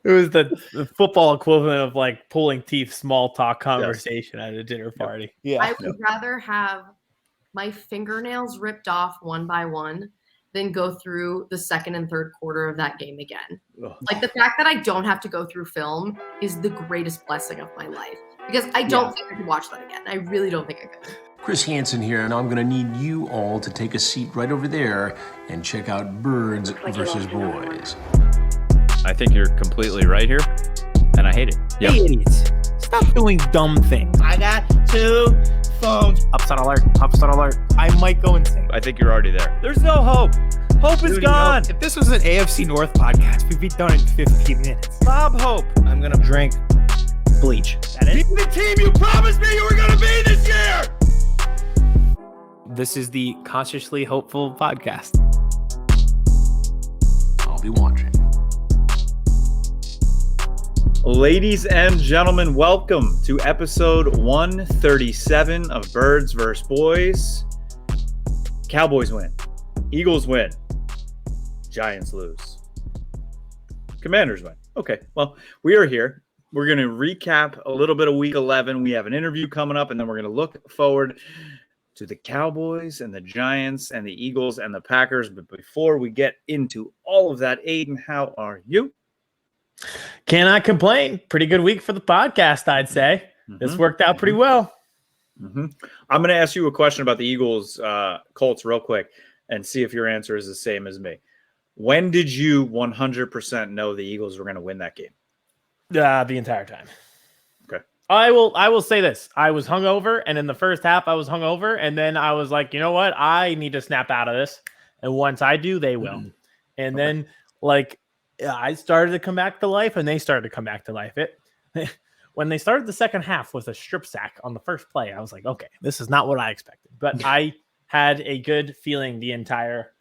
It was the football equivalent of like pulling teeth, small talk conversation at a dinner party. Yeah. I would rather have my fingernails ripped off one by one than go through the second and third quarter of that game again. Like the fact that I don't have to go through film is the greatest blessing of my life because I don't think I could watch that again. I really don't think I could. Chris Hansen here, and I'm going to need you all to take a seat right over there and check out Birds versus Boys. I think you're completely right here, and I hate it. Yep. Hey, idiots. Stop doing dumb things. I got 2 phones. Upset alert. Upset alert. I might go insane. I think you're already there. There's no hope. Hope is gone. If this was an AFC North podcast, we'd be done in 15 minutes. Bob Hope. I'm going to drink bleach. That is the team you promised me you were going to be this year. This is the Consciously Hopeful podcast. I'll be watching. Ladies and gentlemen, welcome to episode 137 of Birds vs. Boys. Cowboys win. Eagles win. Giants lose. Commanders win. Okay, well, we are here. We're going to recap a little bit of week 11. We have an interview coming up, and then we're going to look forward to the Cowboys and the Giants and the Eagles and the Packers. But before we get into all of that, Aidan, how are you? Cannot complain. Pretty good week for the podcast, I'd say. This worked out pretty well. I'm going to ask you a question about the Eagles Colts real quick and see if your answer is the same as me. When did you 100% know the Eagles were going to win that game? The entire time. Okay. I will say this. I was hungover, and in the first half, I was hungover, and then I was like, you know what? I need to snap out of this. And once I do, they will. And then, like, I started to come back to life, and they started to come back to life. When they started the second half with a strip sack on the first play, I was like, okay, this is not what I expected. But I had a good feeling the entire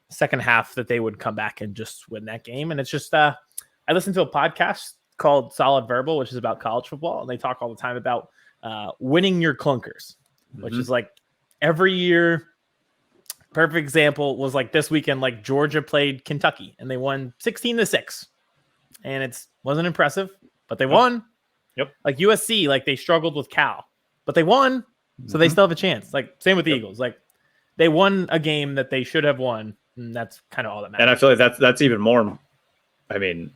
second half that they would come back and just win that game. And it's just, I listened to a podcast called Solid Verbal, which is about college football. And they talk all the time about winning your clunkers, which is like every year. Perfect example was like this weekend, like Georgia played Kentucky and they won 16-6. And it wasn't impressive, but they won. Yep. Like USC, like they struggled with Cal, but they won. So they still have a chance. Like same with the Eagles. Like they won a game that they should have won. And that's kind of all that matters. And I feel like that's even more. I mean,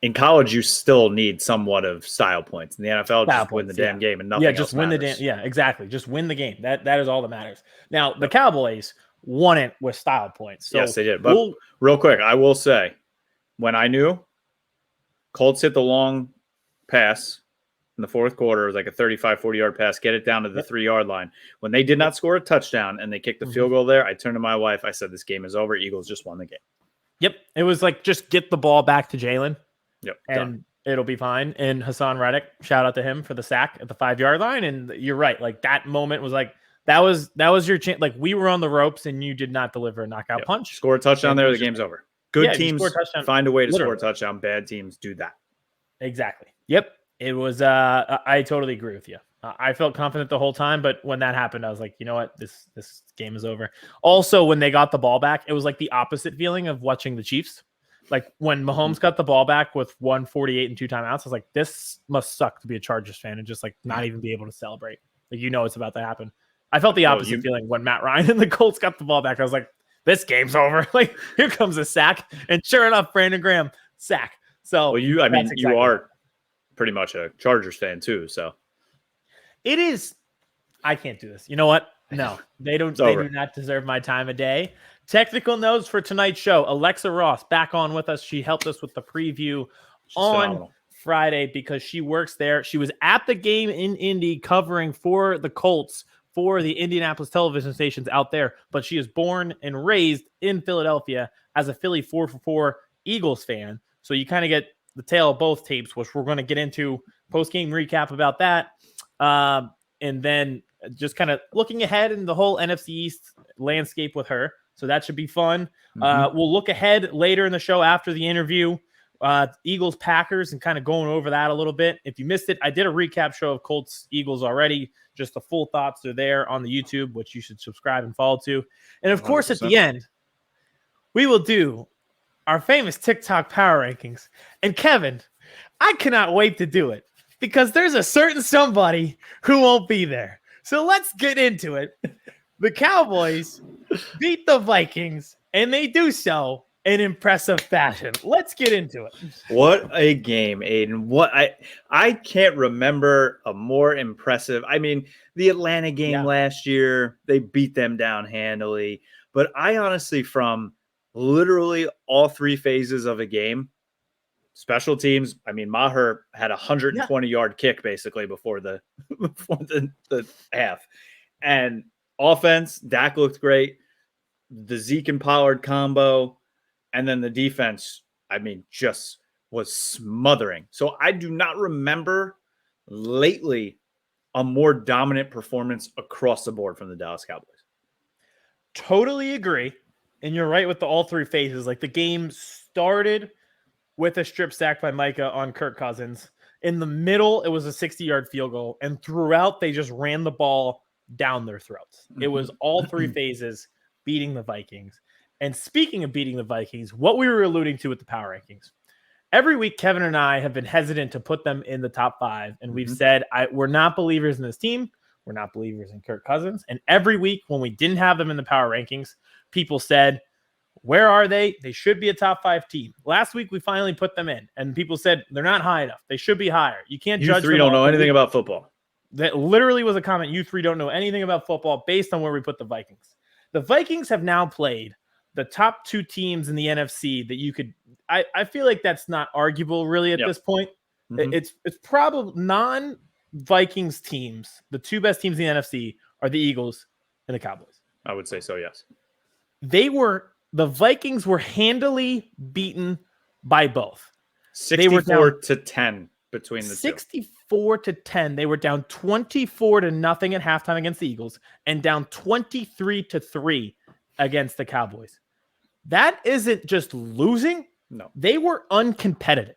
in college, you still need somewhat of style points. In the NFL, just win the damn game and nothing else just win matters. the damn. Yeah, exactly. Just win the game. That is all that matters. Now, the Cowboys won it with style points. So yes, they did. But real quick, I will say, when I knew Colts hit the long pass in the fourth quarter, it was like a 35, 40-yard pass, get it down to the 3-yard line. When they did not score a touchdown and they kicked the field goal there, I turned to my wife. I said, this game is over. Eagles just won the game. Yep. It was like, just get the ball back to Jalen. Yep. And done. It'll be fine. And Hassan Reddick, shout out to him for the sack at the 5-yard line. And you're right. Like that moment was like, that was your chance. Like we were on the ropes and you did not deliver a knockout punch. Score a touchdown there, the game's over. Good teams find a way to score a touchdown. Bad teams do that. Exactly. Yep. It was, I totally agree with you. I felt confident the whole time, but when that happened, I was like, you know what? This game is over. Also, when they got the ball back, it was like the opposite feeling of watching the Chiefs. Like when Mahomes got the ball back with 1:48 and 2 timeouts, I was like, this must suck to be a Chargers fan and just like not even be able to celebrate. Like, you know, it's about to happen. I felt the opposite feeling when Matt Ryan and the Colts got the ball back. I was like, this game's over. Like, here comes a sack. And sure enough, Brandon Graham, sack. So, you are pretty much a Chargers fan too. So it is. I can't do this. You know what? No, they don't. They do not deserve my time of day. Technical notes for tonight's show. Alexa Ross back on with us. She helped us with the preview on Friday because she works there. She was at the game in Indy covering for the Colts for the Indianapolis television stations out there, but she is born and raised in Philadelphia as a Philly 4-for-4 Eagles fan. So you kind of get the tale of both tapes, which we're going to get into post-game recap about that. And then just kind of looking ahead in the whole NFC East landscape with her. So that should be fun. We'll look ahead later in the show after the interview, Eagles Packers, and kind of going over that a little bit. If you missed it, I did a recap show of Colts Eagles already. Just the full thoughts are there on the YouTube, which you should subscribe and follow to. And of course, 100%. At the end, we will do our famous TikTok power rankings. And Kevin, I cannot wait to do it because there's a certain somebody who won't be there. So let's get into it. The Cowboys beat the Vikings, and they do so in impressive fashion. Let's get into it. What a game, Aidan. I can't remember a more impressive. I mean, the Atlanta game last year, they beat them down handily. But I honestly, from literally all three phases of a game, special teams, I mean, Maher had a 120-yard kick basically before the half. And offense, Dak looked great. The Zeke and Pollard combo, and then the defense, I mean, just was smothering. So I do not remember lately a more dominant performance across the board from the Dallas Cowboys. Totally agree. And you're right with all three phases. Like the game started with a strip sack by Micah on Kirk Cousins. In the middle, it was a 60-yard field goal. And throughout, they just ran the ball down their throats. It was all three phases beating the Vikings. And speaking of beating the Vikings, what we were alluding to with the power rankings, every week Kevin and I have been hesitant to put them in the top 5. And we've said, we're not believers in this team. We're not believers in Kirk Cousins. And every week when we didn't have them in the power rankings, people said, where are they? They should be a top 5 team. Last week, we finally put them in. And people said, they're not high enough. They should be higher. You can't judge them. You don't know anything about football. That literally was a comment. You three don't know anything about football based on where we put the Vikings. The Vikings have now played the top 2 teams in the NFC that you could – I feel like that's not arguable really at this point. It's probably non-Vikings teams. The 2 best teams in the NFC are the Eagles and the Cowboys. I would say so, yes. The Vikings were handily beaten by both. 64-10 between the 64-10. They were down 24-0 at halftime against the Eagles and down 23-3 against the Cowboys. That isn't just losing. No. They were uncompetitive.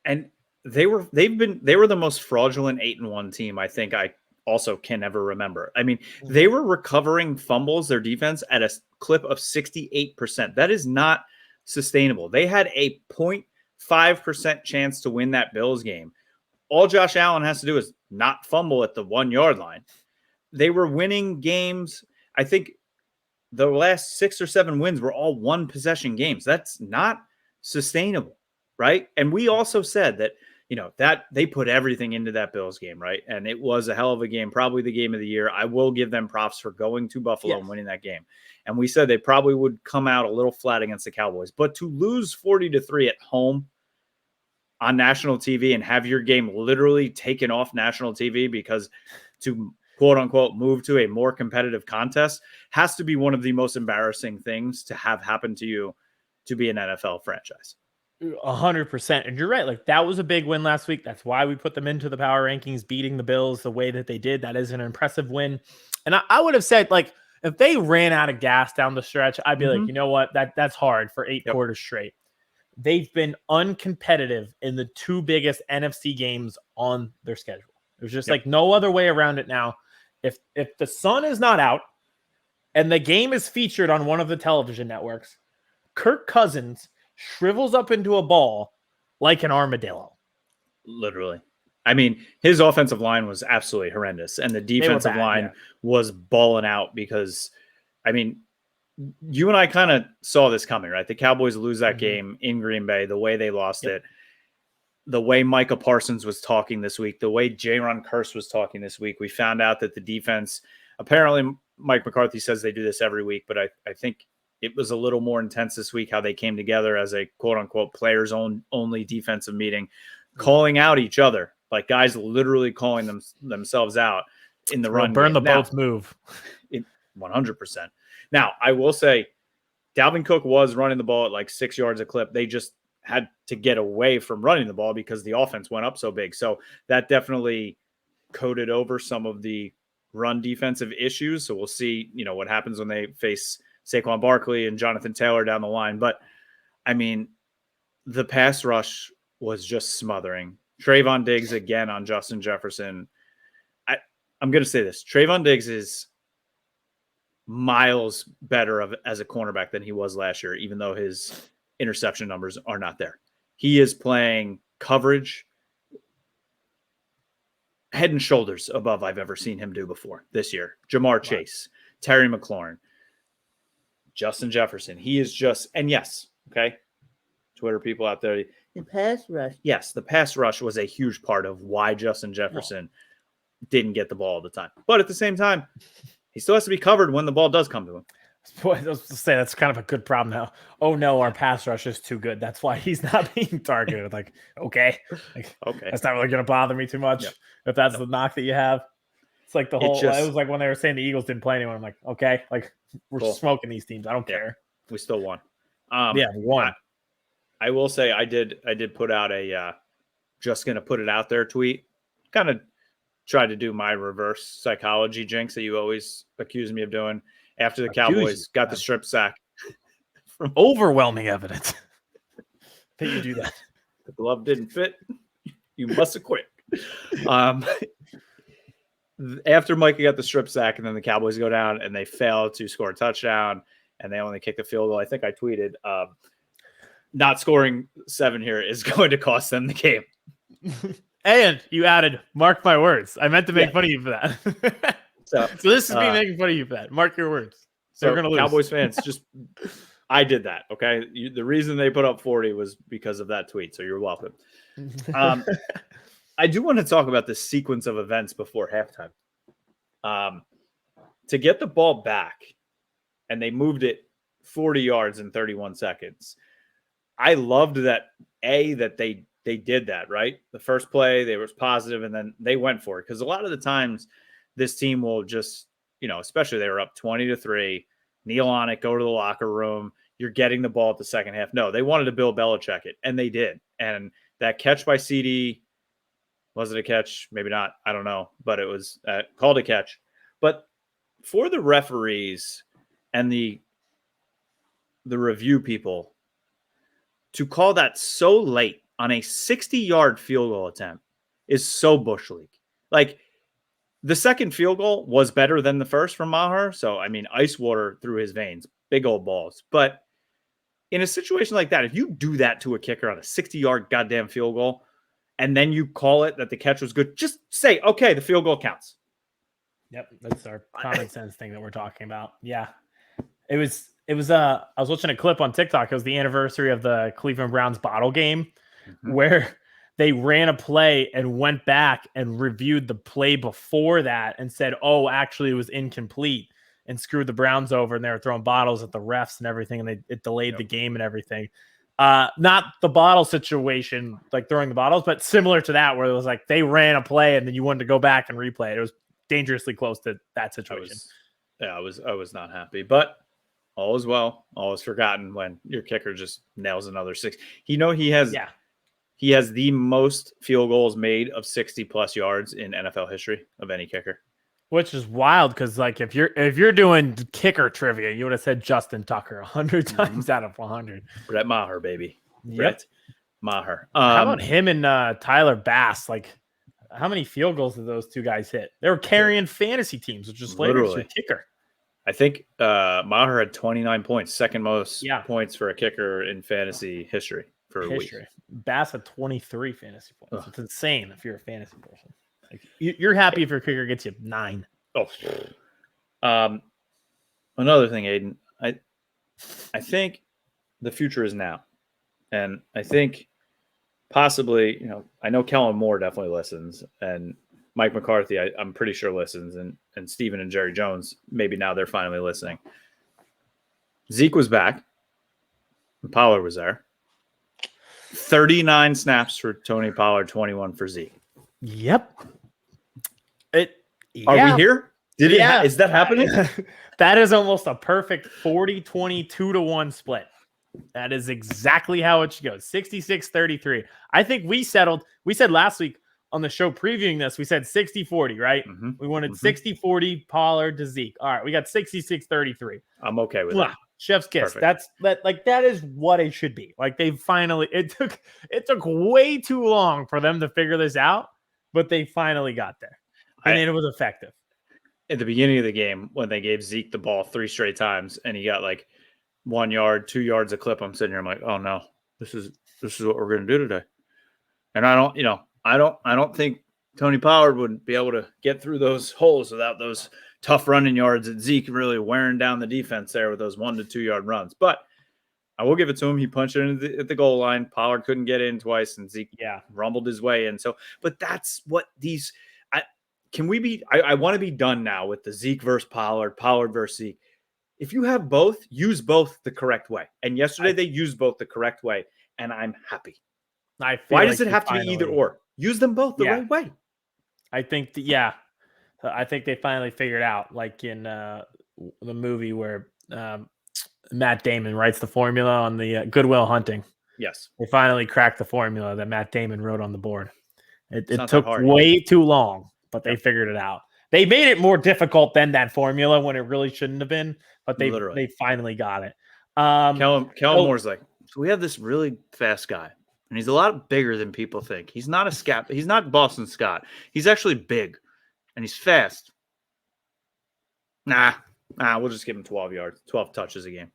And they were the most fraudulent 8-1 team I think I also can ever remember. I mean, they were recovering fumbles, their defense, at a clip of 68%. That is not sustainable. They had a 0.5% chance to win that Bills game. All Josh Allen has to do is not fumble at the 1-yard line. They were winning games. I think the last 6 or 7 wins were all 1-possession games. That's not sustainable, right? And we also said that, that they put everything into that Bills game, right? And it was a hell of a game, probably the game of the year. I will give them props for going to Buffalo and winning that game. And we said they probably would come out a little flat against the Cowboys. But to lose 40-3 at home on national TV and have your game literally taken off national TV because to quote unquote move to a more competitive contest has to be one of the most embarrassing things to have happen to you to be an NFL franchise. 100%. And you're right. Like that was a big win last week. That's why we put them into the power rankings, beating the Bills the way that they did. That is an impressive win. And I would have said, like, if they ran out of gas down the stretch, I'd be like, you know what? That's hard for 8 quarters straight. They've been uncompetitive in the 2 biggest NFC games on their schedule. There's just like no other way around it now. If the sun is not out and the game is featured on one of the television networks, Kirk Cousins shrivels up into a ball like an armadillo. Literally. I mean, his offensive line was absolutely horrendous, and the defensive line was balling out because, I mean, you and I kind of saw this coming, right? The Cowboys lose that game in Green Bay, the way they lost it, the way Micah Parsons was talking this week, the way Jaron Kearse was talking this week. We found out that the defense, apparently Mike McCarthy says they do this every week, but I think it was a little more intense this week how they came together as a quote-unquote players-only defensive meeting, calling out each other, like guys literally calling themselves out in the run. Burn game. The boats move. 100%. Now, I will say Dalvin Cook was running the ball at like 6 yards a clip. They just had to get away from running the ball because the offense went up so big. So that definitely coated over some of the run defensive issues. So we'll see, what happens when they face Saquon Barkley and Jonathan Taylor down the line. But I mean, the pass rush was just smothering. Trayvon Diggs again on Justin Jefferson. I'm going to say this. Trayvon Diggs is miles better as a cornerback than he was last year, even though his interception numbers are not there. he is playing coverage head and shoulders above I've ever seen him do before this year. Jamar Chase, Terry McLaurin, Justin Jefferson. He is just, and yes, okay, Twitter people out there, the pass rush. Yes, the pass rush was a huge part of why Justin Jefferson didn't get the ball all the time. But at the same time, he still has to be covered when the ball does come to him. Boy, I was to say that's kind of a good problem now. Oh no, our pass rush is too good. That's why he's not being targeted. Like, okay, that's not really going to bother me too much. If that's the knock that you have, it's like the whole. It was like when they were saying the Eagles didn't play anyone. I'm like, okay, like we're smoking these teams. I don't care. We still won. We won. I will say I did put out a just going to put it out there tweet. Kind of tried to do my reverse psychology jinx that you always accuse me of doing. After the Cowboys got the strip sack. From overwhelming evidence that you do that. The glove didn't fit. You must have quit. After Micah got the strip sack and then the Cowboys go down and they fail to score a touchdown and they only kick the field goal, I think I tweeted, not scoring 7 here is going to cost them the game. And you added, mark my words. I meant to make fun of you for that. So this is me making fun of you for that. Mark your words. So we're going to lose. Cowboys fans, I did that, okay? The reason they put up 40 was because of that tweet, so you're welcome. I do want to talk about the sequence of events before halftime. To get the ball back, and they moved it 40 yards in 31 seconds. I loved that, that they did that, right? The first play, they were positive, and then they went for it. Because a lot of the times, this team will just, especially they were up 20-3, kneel on it, go to the locker room. You're getting the ball at the second half. No, they wanted to Bill Belichick it, and they did. And that catch by CD, was it a catch? Maybe not. I don't know. But it was called a catch. But for the referees and the review people to call that so late on a 60-yard field goal attempt is so Bush League. Like, the second field goal was better than the first from Maher. So, I mean, ice water through his veins, big old balls. But in a situation like that, if you do that to a kicker on a 60-yard goddamn field goal, and then you call it that the catch was good, just say, okay, the field goal counts. Yep, that's our common sense thing that we're talking about. Yeah. It was I was watching a clip on TikTok. It was the anniversary of the Cleveland Browns bottle game where they ran a play and went back and reviewed the play before that and said, oh, actually it was incomplete, and screwed the Browns over, and they were throwing bottles at the refs and everything, and it delayed the game and everything. Not the bottle situation, like throwing the bottles, but similar to that, where it was like they ran a play and then you wanted to go back and replay it. It was dangerously close to that situation. I was not happy, but all is well. All is forgotten when your kicker just nails another 6. He has the most field goals made of 60+ yards in NFL history of any kicker. Which is wild because, like, if you're doing kicker trivia, you would have said Justin Tucker 100 times out of 100. Brett Maher, baby. Yep. Brett Maher. How about him and Tyler Bass? Like, how many field goals did those two guys hit? They were carrying fantasy teams, which is later your kicker. I think Maher had 29 points, second most points for a kicker in fantasy history for a week. Bass had 23 fantasy points. It's insane if you're a fantasy person. Like, you're happy if your kicker gets you 9. Another thing, Aidan, I think the future is now. And I think possibly, I know Kellen Moore definitely listens, and Mike McCarthy, I'm pretty sure listens, and Steven and Jerry Jones, maybe now they're finally listening. Zeke was back. And Pollard was there. 39 snaps for Tony Pollard, 21 for Zeke. Yep. Are we here? Is that happening? That is almost a perfect 40-20, 2-1 split. That is exactly how it should go. 66-33. I think we said last week on the show previewing this, we said 60-40, right? Mm-hmm. We wanted 60-40 Pollard to Zeke. All right, we got 66-33. I'm okay with that. Chef's kiss. Perfect. That is what it should be. Like, they finally, it took way too long for them to figure this out, but they finally got there. And it was effective. At the beginning of the game, when they gave Zeke the ball 3 straight times and he got like 1 yard, 2 yards a clip, I'm sitting here, I'm like, oh no, this is this is what we're going to do today. And I don't think Tony Pollard would be able to get through those holes without those tough running yards that Zeke really wearing down the defense there with those 1 to 2 yard runs. But I will give it to him. He punched it at the goal line. Pollard couldn't get in twice, and Zeke rumbled his way in. So, but that's what these. I want to be done now with the Zeke versus Pollard versus Zeke. If you have both, use both the correct way. And yesterday they used both the correct way, and I'm happy. Why does it have to be either or? Use them both the right way. I think I think they finally figured out, like in the movie where Matt Damon writes the formula on the Good Will Hunting. Yes. They finally cracked the formula that Matt Damon wrote on the board. It took hard. way too long, but they figured it out. They made it more difficult than that formula when it really shouldn't have been, but they finally got it. Kellen Moore's like, so we have this really fast guy, and he's a lot bigger than people think. He's not a Scott. He's not Boston Scott. He's actually big, and he's fast. Nah, we'll just give him 12 touches a game.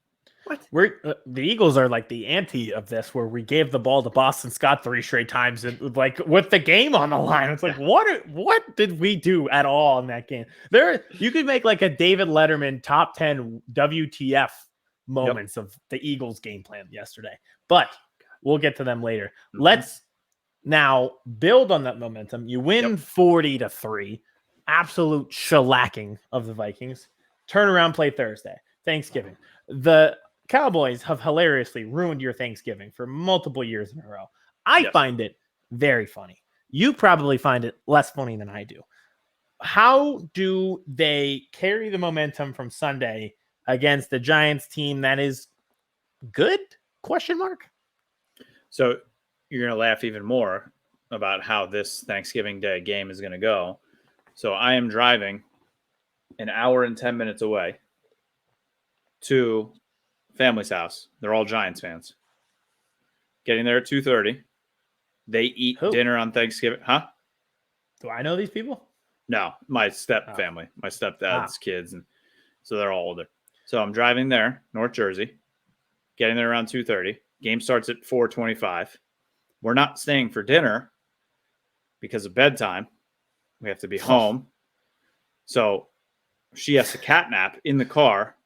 What? The Eagles are like the anti of this, where we gave the ball to Boston Scott 3 straight times, and like with the game on the line, it's like what did we do at all in that game? You could make like a David Letterman top 10 WTF moments of the Eagles game plan yesterday, but we'll get to them later. Mm-hmm. Let's now build on that momentum. You win 40-3, absolute shellacking of the Vikings. Turnaround play Thursday, Thanksgiving. The Cowboys have hilariously ruined your Thanksgiving for multiple years in a row. I find it very funny. You probably find it less funny than I do. How do they carry the momentum from Sunday against the Giants team that is good? ? So you're going to laugh even more about how this Thanksgiving Day game is going to go. So I am driving an hour and 10 minutes away to family's house. They're all Giants fans. Getting there at 2:30. They eat dinner on Thanksgiving. Huh? Do I know these people? No, my family, my stepdad's kids, and so they're all older. So I'm driving there, North Jersey, getting there around 2:30. Game starts at 4:25. We're not staying for dinner because of bedtime. We have to be home. So she has to catnap in the car.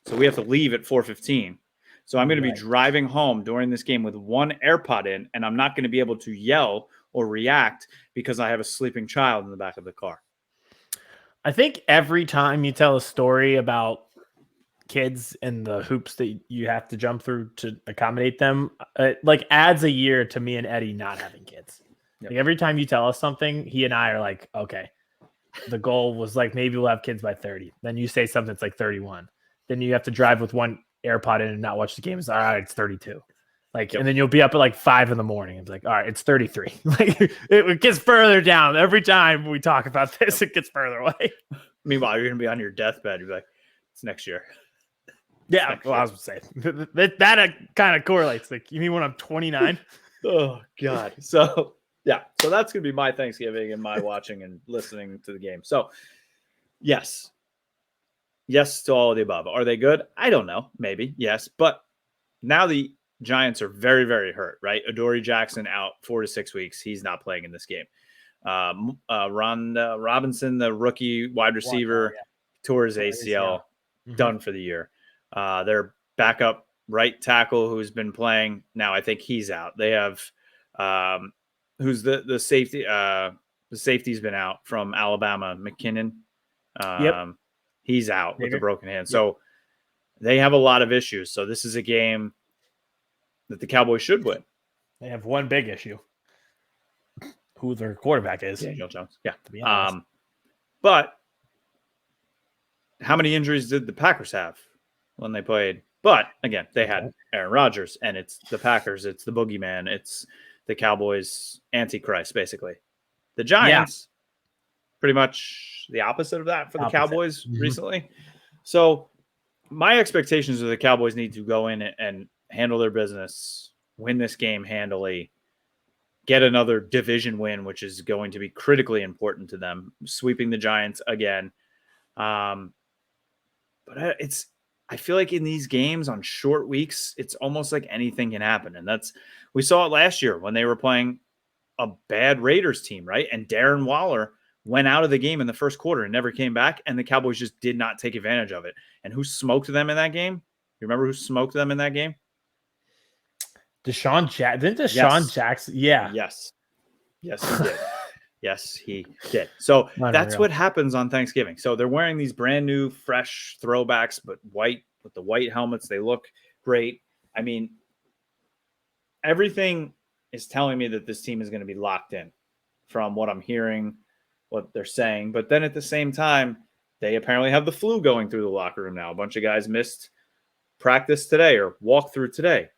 So we have to leave at 4:15. So I'm going to be driving home during this game with one AirPod in, and I'm not going to be able to yell or react because I have a sleeping child in the back of the car. I think every time you tell a story about kids and the hoops that you have to jump through to accommodate them, like adds a year to me and Eddie not having kids. Like every time you tell us something, he and I are like, okay, the goal was like, maybe we'll have kids by 30. Then you say something that's like 31. Then you have to drive with one AirPod in and not watch the game. It's all right, it's 32. Like, and then you'll be up at like 5 a.m. It's like, all right, it's 33. Like it gets further down. Every time we talk about this, it gets further away. Meanwhile, you're going to be on your deathbed. You're like, it's next year. Yeah, well, I was going to say that kind of correlates. Like, you mean when I'm 29? Oh, God. So, yeah. So that's going to be my Thanksgiving and my watching and listening to the game. So, yes. Yes to all of the above. Are they good? I don't know. Maybe. Yes. But now the Giants are very, very hurt, right? Adoree Jackson out 4 to 6 weeks. He's not playing in this game. Ron Robinson, the rookie wide receiver, tore his ACL, done for the year. Their backup right tackle who's been playing now, I think he's out. They have who's the safety. The safety's been out from Alabama, McKinnon. He's out with a broken hand. So they have a lot of issues. So this is a game that the Cowboys should win. They have one big issue. Who their quarterback is. Daniel Jones. Yeah. To be honest. But how many injuries did the Packers have when they played? But again, they had Aaron Rodgers, and it's the Packers. It's the boogeyman. It's the Cowboys Antichrist, basically. The Giants, pretty much the opposite of that for the Cowboys recently. So my expectations are the Cowboys need to go in and handle their business, win this game handily, get another division win, which is going to be critically important to them, sweeping the Giants again. But I feel like in these games on short weeks, it's almost like anything can happen. And we saw it last year when they were playing a bad Raiders team, right? And Darren Waller went out of the game in the first quarter and never came back. And the Cowboys just did not take advantage of it. And who smoked them in that game? You remember who smoked them in that game? Deshaun Jackson. Yeah. Yes, he did. Yes, he did. So that's what happens on Thanksgiving. So they're wearing these brand new, fresh throwbacks, but white with the white helmets. They look great. I mean, everything is telling me that this team is going to be locked in from what I'm hearing, what they're saying. But then at the same time, they apparently have the flu going through the locker room now. A bunch of guys missed practice today or walk through today.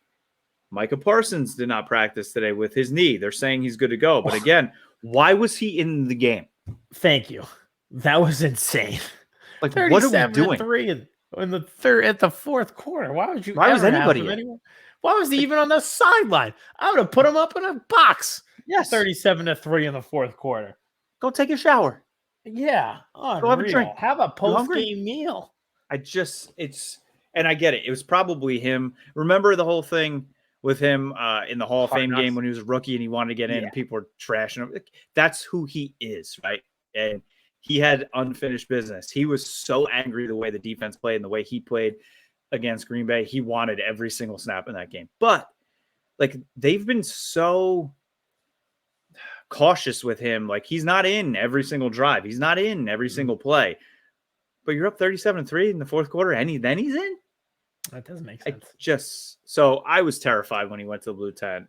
Micah Parsons did not practice today with his knee. They're saying he's good to go. But again, why was he in the game? Thank you. That was insane. Like, what are we doing? 37-3 in the third at the fourth quarter. Why would you? Why was anybody? Why was he even on the sideline? I would have put him up in a box. Yes, 37-3 in the fourth quarter. Go take a shower. Yeah, go have a drink. Have a post-game meal. And I get it. It was probably him. Remember the whole thing with him in the Hall of Fame game when he was a rookie and he wanted to get in and people were trashing him. That's who he is, right? And he had unfinished business. He was so angry the way the defense played and the way he played against Green Bay. He wanted every single snap in that game. But like they've been so cautious with him. Like he's not in every single drive. He's not in every single play. But you're up 37-3 in the fourth quarter and then he's in? That doesn't make sense. So I was terrified when he went to the blue tent.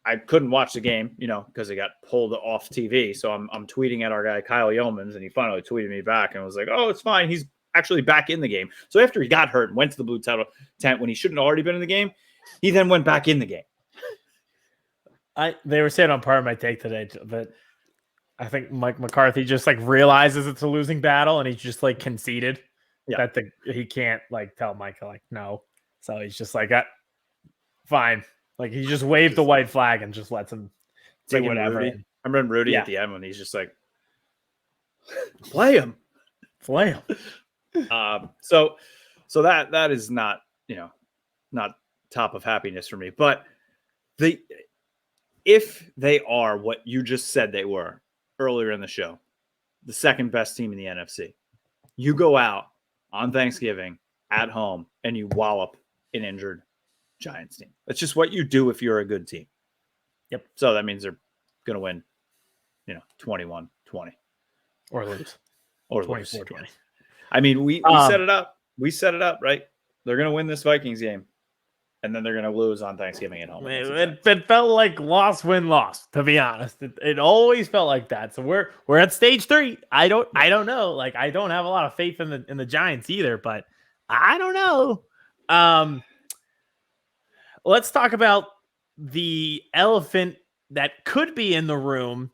I couldn't watch the game, because it got pulled off TV. So I'm tweeting at our guy Kyle Yeomans, and he finally tweeted me back and was like, "Oh, it's fine. He's actually back in the game." So after he got hurt and went to the blue tent when he shouldn't have already been in the game, he then went back in the game. They were saying on part of my take today that I think Mike McCarthy just like realizes it's a losing battle and he's just like conceded. Yeah. That he can't like tell Micah like no, so he's just like fine, like he just waved the white flag and just lets him do whatever. I remember Rudy at the end when he's just like, play him. So that is not not top of happiness for me. But if they are what you just said they were earlier in the show, the second best team in the NFC, you go out on Thanksgiving at home and you wallop an injured Giants team. That's just what you do if you're a good team. Yep. So that means they're going to win, 21-20. Or lose. Or 24-20. I mean, we set it up. We set it up, right? They're going to win this Vikings game. And then they're going to lose on Thanksgiving at home. It felt like loss, to be honest. It always felt like that. So we're at stage 3. I don't know. Like I don't have a lot of faith in the Giants either, but I don't know. Let's talk about the elephant that could be in the room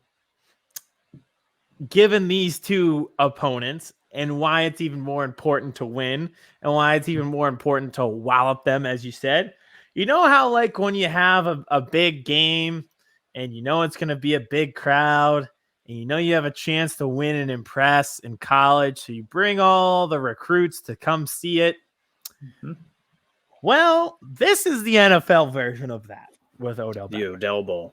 given these two opponents and why it's even more important to win and why it's even more important to wallop them, as you said. You know how like when you have a big game and it's going to be a big crowd and you have a chance to win and impress in college, so you bring all the recruits to come see it. Mm-hmm. Well, this is the NFL version of that with Odell Beckham.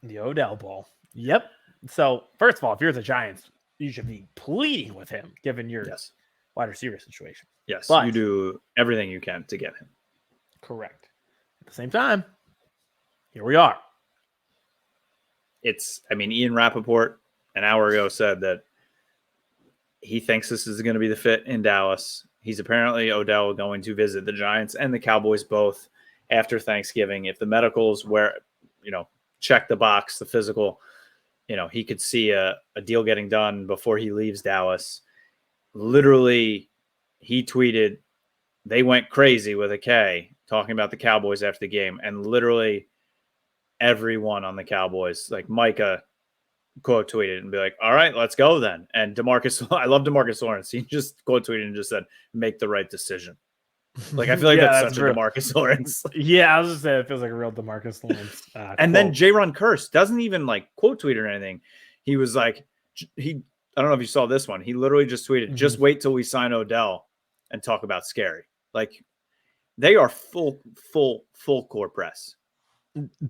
The Odell Bowl. Yep. So first of all, if you're the Giants, you should be pleading with him given your wide receiver situation. Yes, but you do everything you can to get him. Correct. At the same time, here we are. Ian Rappaport an hour ago said that he thinks this is going to be the fit in Dallas. He's apparently Odell going to visit the Giants and the Cowboys both after Thanksgiving. If the medicals check the box, the physical, he could see a deal getting done before he leaves Dallas. Literally, he tweeted, they went crazy with a K talking about the Cowboys after the game. And literally everyone on the Cowboys, like Micah, quote tweeted and be like, all right, let's go then. And I love DeMarcus Lawrence. He just quote tweeted and just said, make the right decition. Like, I feel like that's such a DeMarcus Lawrence. Yeah, I was just saying, it feels like a real DeMarcus Lawrence. And then Jaron Kearse doesn't even like quote tweet or anything. He was like, I don't know if you saw this one. He literally just tweeted, just wait till we sign Odell and talk about scary. Like they are full core press.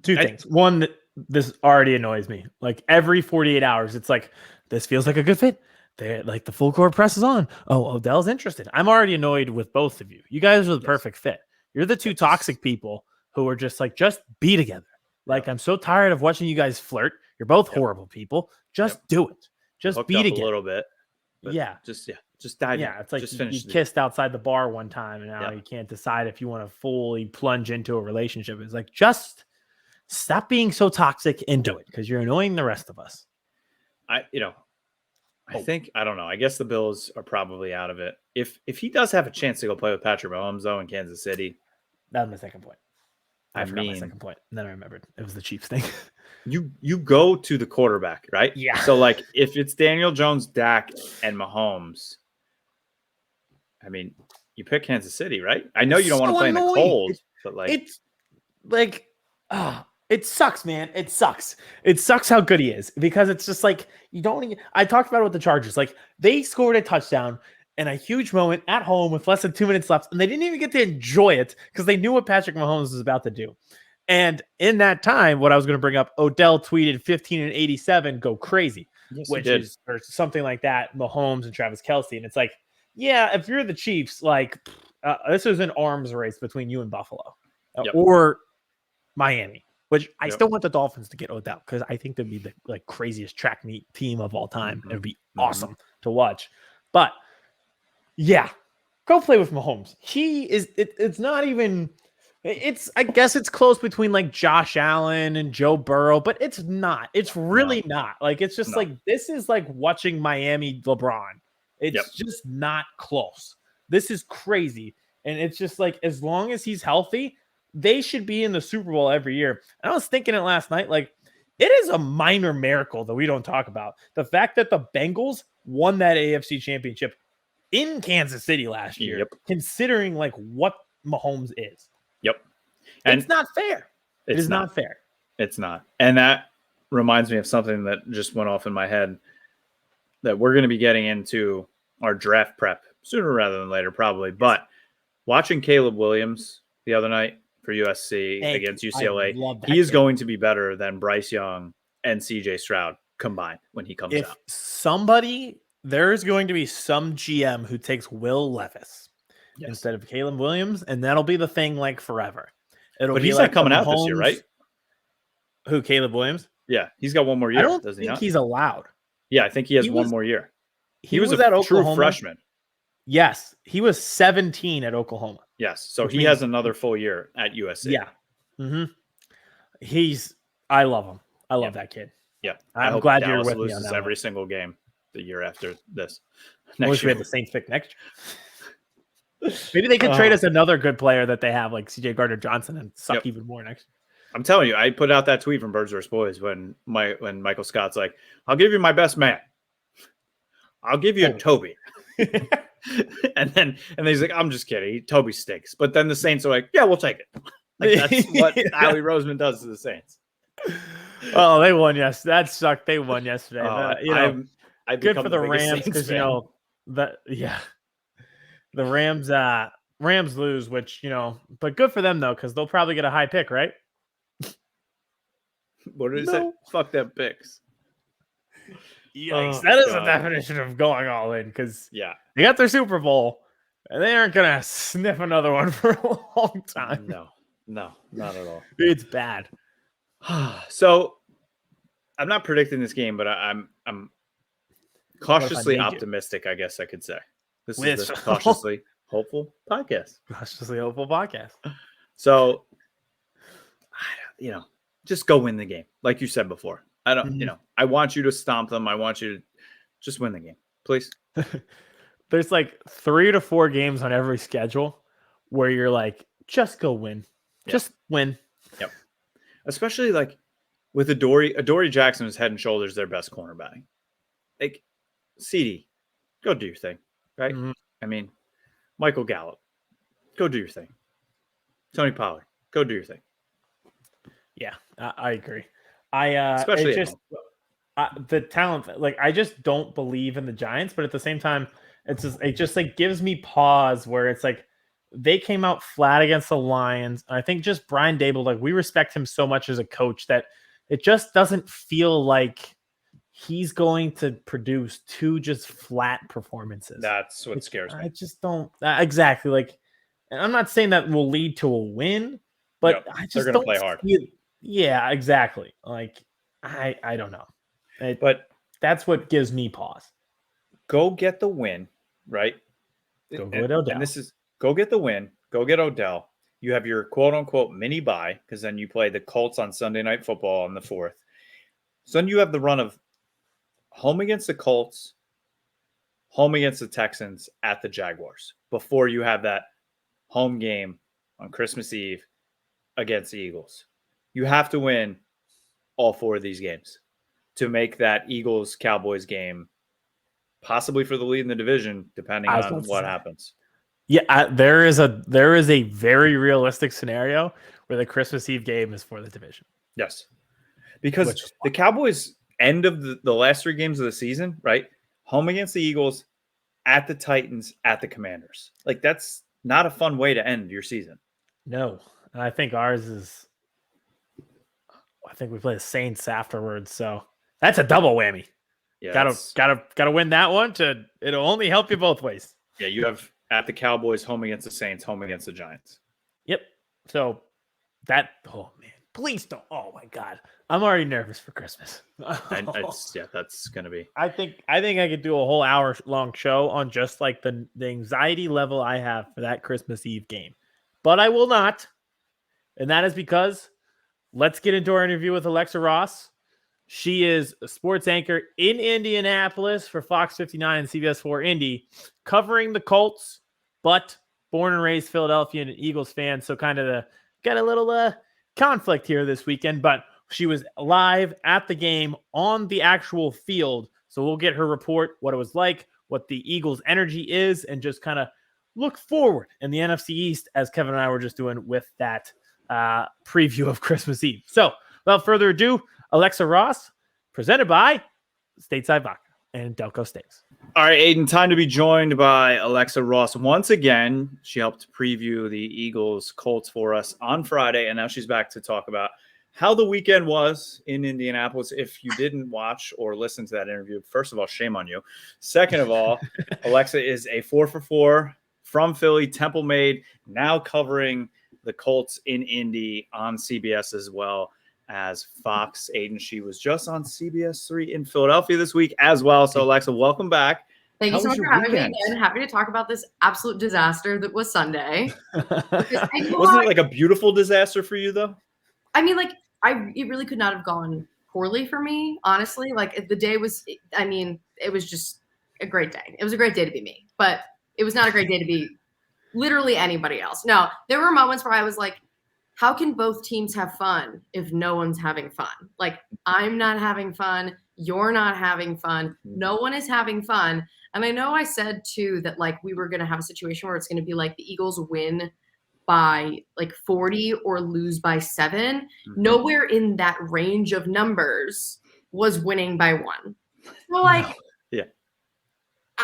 Two things. One, this already annoys me. Like every 48 hours, it's like, this feels like a good fit. They're like the full court press is on. Oh, Odell's interested. I'm already annoyed with both of you. You guys are the perfect fit. You're the two toxic people who are just like, just be together. Like, I'm so tired of watching you guys flirt. You're both horrible people. Just do it. Just be together. A little bit. Just dive in. Yeah, it's like just you kissed outside the bar one time, and now you can't decide if you want to fully plunge into a relationship. It's like, just stop being so toxic and do it, because you're annoying the rest of us. I think, I don't know. I guess the Bills are probably out of it. If he does have a chance to go play with Patrick Mahomes, though, in Kansas City. That was my second point. I forgot my second point. And then I remembered. It was the Chiefs thing. You go to the quarterback, right? Yeah. So, like, if it's Daniel Jones, Dak, and Mahomes, I mean, you pick Kansas City, right? I know you don't want to play in the cold, but, like... It's, like... it sucks, man. It sucks. It sucks how good he is, because it's just like, you don't even, I talked about it with the Chargers. Like, they scored a touchdown in a huge moment at home with less than 2 minutes left, and they didn't even get to enjoy it because they knew what Patrick Mahomes was about to do. And in that time, what I was going to bring up, Odell tweeted 15 and 87, go crazy, which is, or something like that, Mahomes and Travis Kelce. And it's like, yeah, if you're the Chiefs, like, this is an arms race between you and Buffalo or Miami. Which I still want the Dolphins to get Odell, because I think they'd be the like craziest track meet team of all time. It would be awesome to watch. But yeah, go play with Mahomes. He is. It's not even. It's. I guess it's close between like Josh Allen and Joe Burrow, but it's not. It's really not. Like, it's just like, this is like watching Miami LeBron. It's just not close. This is crazy, and it's just like, as long as he's healthy, they should be in the Super Bowl every year. And I was thinking it last night, like, it is a minor miracle that we don't talk about. The fact that the Bengals won that AFC championship in Kansas City last year, considering like what Mahomes is. And it's not fair. It is not fair. It's not. And that reminds me of something that just went off in my head, that we're going to be getting into our draft prep sooner rather than later, probably. But watching Caleb Williams the other night for USC against UCLA, he is going to be better than Bryce Young and CJ Stroud combined when he comes out. There's going to be some GM who takes Will Levis instead of Caleb Williams, and that'll be the thing like forever. But he's like not coming out this year, right? Who, Caleb Williams? Yeah, he's got one more year. I don't think he's allowed. Yeah, I think he has one more year. He was a at true Oklahoma. Freshman. Yes, he was 17 at Oklahoma. Yes, so he has another full year at USC. Yeah. I love him. I love that kid. Yeah. I'm glad you're with me on that. Every single game the year after this. I wish we had the Saints pick next year. Maybe they could trade us another good player that they have, like CJ Gardner-Johnson, and suck even more next year. I'm telling you, I put out that tweet from Birds vs. Boys when Michael Scott's like, I'll give you my best man. I'll give you Toby. and he's like, I'm just kidding. Toby stinks. But then the Saints are like, yeah, we'll take it. Like, that's what Howie Roseman does to the Saints. Oh, they won yesterday. That sucked. They won yesterday. Good for the Rams, because the Rams lose, which, but good for them though, because they'll probably get a high pick, right? What did he say? Fuck them picks. Yikes. That is the definition of going all in, because they got their Super Bowl and they aren't going to sniff another one for a long time. No, not at all. It's bad. So I'm not predicting this game, but I'm cautiously optimistic, I guess I could say. This is the cautiously hopeful podcast. Cautiously hopeful podcast. So, just go win the game. Like you said before. I don't, I want you to stomp them. I want you to just win the game, please. There's like 3 to 4 games on every schedule where you're like, just go win. Just win. Yep. Especially like with Adoree Jackson is head and shoulders their best cornerback. Like, CD, go do your thing, right? I mean, Michael Gallup, go do your thing. Tony Pollard, go do your thing. Yeah, I agree. Especially the talent. Like, I just don't believe in the Giants, but at the same time, it just like gives me pause where it's like they came out flat against the Lions. I think just Brian Daboll, like we respect him so much as a coach that it just doesn't feel like he's going to produce two just flat performances. That's what scares me. I just don't exactly like. And I'm not saying that will lead to a win, but I just they're going to play hard. Yeah, exactly. Like I don't know, but that's what gives me pause. Go get the win, right? Go get Odell. And this is go get the win. Go get Odell. You have your quote unquote mini bye because then you play the Colts on Sunday Night Football on the 4th. So then you have the run of home against the Colts, home against the Texans, at the Jaguars before you have that home game on Christmas Eve against the Eagles. You have to win all 4 of these games to make that Eagles-Cowboys game possibly for the lead in the division, depending on what happens. Yeah, there is a very realistic scenario where the Christmas Eve game is for the division. Yes, because the Cowboys end of the last 3 games of the season, right? Home against the Eagles, at the Titans, at the Commanders. Like that's not a fun way to end your season. No, and I think ours is. I think we play the Saints afterwards, so that's a double whammy. Yeah, gotta win that one. It'll only help you both ways. Yeah, you have at the Cowboys, home against the Saints, home against the Giants. Yep. So that man, please don't. Oh my God, I'm already nervous for Christmas. That's gonna be. I think I could do a whole hour-long show on just like the anxiety level I have for that Christmas Eve game, but I will not, and that is because let's get into our interview with Alexa Ross. She is a sports anchor in Indianapolis for Fox 59 and CBS 4 Indy, covering the Colts, but born and raised Philadelphia and Eagles fan. So kind of got a little conflict here this weekend, but she was live at the game on the actual field. So we'll get her report, what it was like, what the Eagles' energy is, and just kind of look forward in the NFC East, as Kevin and I were just doing with that preview of Christmas Eve. So without further ado, Alexa Ross, presented by Stateside Vodka and Delco Steaks. All right, Aidan, time to be joined by Alexa Ross once again. She helped preview the Eagles Colts for us on Friday, and now she's back to talk about how the weekend was in Indianapolis. If you didn't watch or listen to that interview, first of all, shame on you. Second of all, Alexa is a 4 for 4 from Philly, Temple made, now covering the Colts in Indy on CBS as well as Fox. Aidan, she was just on CBS 3 in Philadelphia this week as well. So, Alexa, welcome back. Thank you so much for having me again. Happy to talk about this absolute disaster that was Sunday. Wasn't it like a beautiful disaster for you, though? I mean, like, it really could not have gone poorly for me, honestly. Like, the day was, I mean, it was just a great day. It was a great day to be me, but it was not a great day to be literally anybody else. No, there were moments where I was like, how can both teams have fun if no one's having fun? Like, I'm not having fun. You're not having fun. No one is having fun. And I know I said, too, that, like, we were going to have a situation where it's going to be like the Eagles win by, like, 40 or lose by 7. Mm-hmm. Nowhere in that range of numbers was winning by 1. So, like, yeah.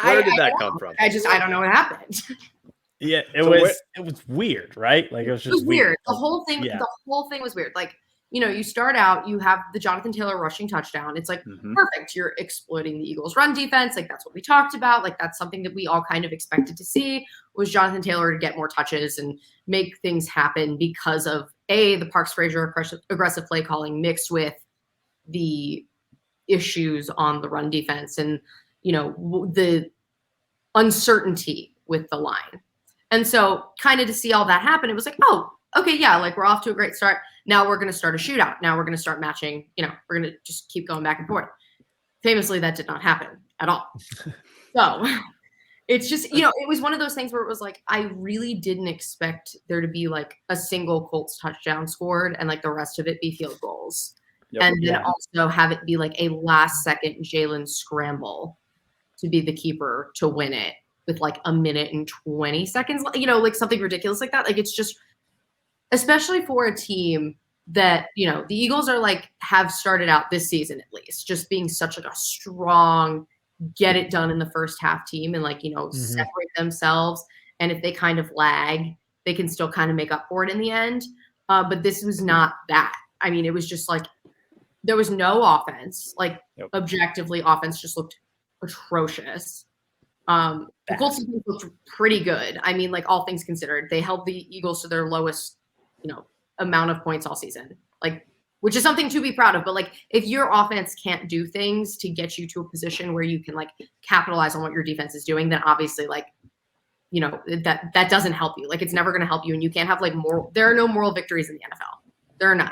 Where did that come from? I don't know what happened. Yeah, it was weird, right? Like it was weird. The whole thing was weird. Like, you know, you start out, you have the Jonathan Taylor rushing touchdown. It's like perfect. You're exploiting the Eagles' run defense. Like that's what we talked about. Like that's something that we all kind of expected to see was Jonathan Taylor to get more touches and make things happen because of the Parks Frazier aggressive play calling mixed with the issues on the run defense and, you know, the uncertainty with the line. And so kind of to see all that happen, it was like, oh, okay, yeah, like we're off to a great start. Now we're going to start a shootout. Now we're going to start matching, you know, we're going to just keep going back and forth. Famously, that did not happen at all. So it's just, you know, it was one of those things where it was like, I really didn't expect there to be like a single Colts touchdown scored and like the rest of it be field goals. Yep, and then also have it be like a last second Jalen scramble to be the keeper to win it with like a minute and 20 seconds, you know, like something ridiculous like that. Like it's just, especially for a team that, you know, the Eagles are like, have started out this season at least, just being such like a strong get it done in the first half team and like, you know, separate themselves. And if they kind of lag, they can still kind of make up for it in the end. But this was not that. I mean, it was just like there was no offense. Like objectively, offense just looked atrocious. The Colts looked pretty good. I mean, like all things considered, they held the Eagles to their lowest, you know, amount of points all season. Like, which is something to be proud of. But like, if your offense can't do things to get you to a position where you can like capitalize on what your defense is doing, then obviously like, you know, that doesn't help you. Like, it's never going to help you, and you can't have like there are no moral victories in the NFL. There are none.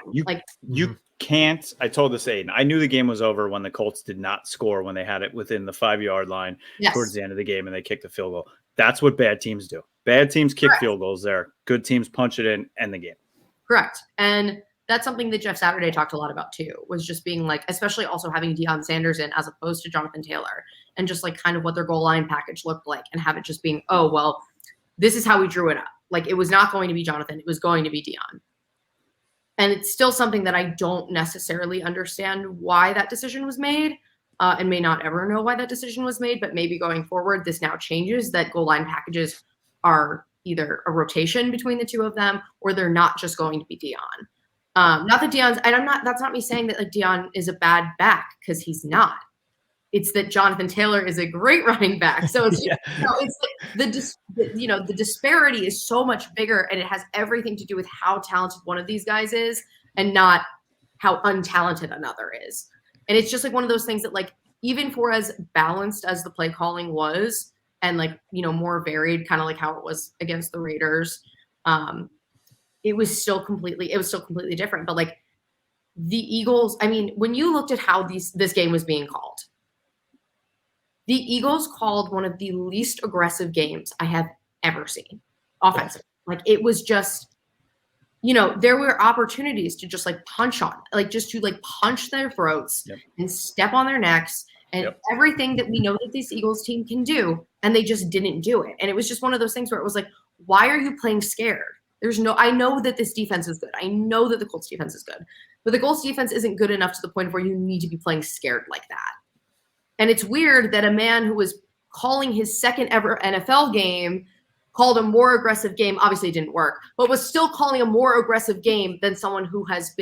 You can't. I told this Aidan. I knew the game was over when the Colts did not score when they had it within the 5-yard line towards the end of the game and they kicked the field goal. That's what bad teams do. Bad teams kick field goals there. Good teams punch it in, end the game. Correct. And that's something that Jeff Saturday talked a lot about too, was just being like, especially also having Deion Sanders in as opposed to Jonathan Taylor, and just like kind of what their goal line package looked like, and have it just being, oh, well, this is how we drew it up. Like, it was not going to be Jonathan. It was going to be Deion. And it's still something that I don't necessarily understand why that decision was made, and may not ever know why that decision was made. But maybe going forward, this now changes, that goal line packages are either a rotation between the two of them, or they're not just going to be Deion. Not that Deion's, and that's not me saying that like Deion is a bad back, because he's not. It's that Jonathan Taylor is a great running back. So it's, you know, it's like the disparity is so much bigger, and it has everything to do with how talented one of these guys is and not how untalented another is. And it's just like one of those things that like, even for as balanced as the play calling was, and like, you know, more varied, kind of like how it was against the Raiders, it was still completely different. But like the Eagles, I mean, when you looked at how this game was being called, the Eagles called one of the least aggressive games I have ever seen offensively. Like, it was just, you know, there were opportunities to just like punch on, like just to like punch their throats and step on their necks and everything that we know that this Eagles team can do. And they just didn't do it. And it was just one of those things where it was like, why are you playing scared? I know that this defense is good. I know that the Colts defense is good, but the Colts defense isn't good enough to the point where you need to be playing scared like that. And it's weird that a man who was calling his second ever NFL game called a more aggressive game. Obviously it didn't work, but was still calling a more aggressive game than someone who has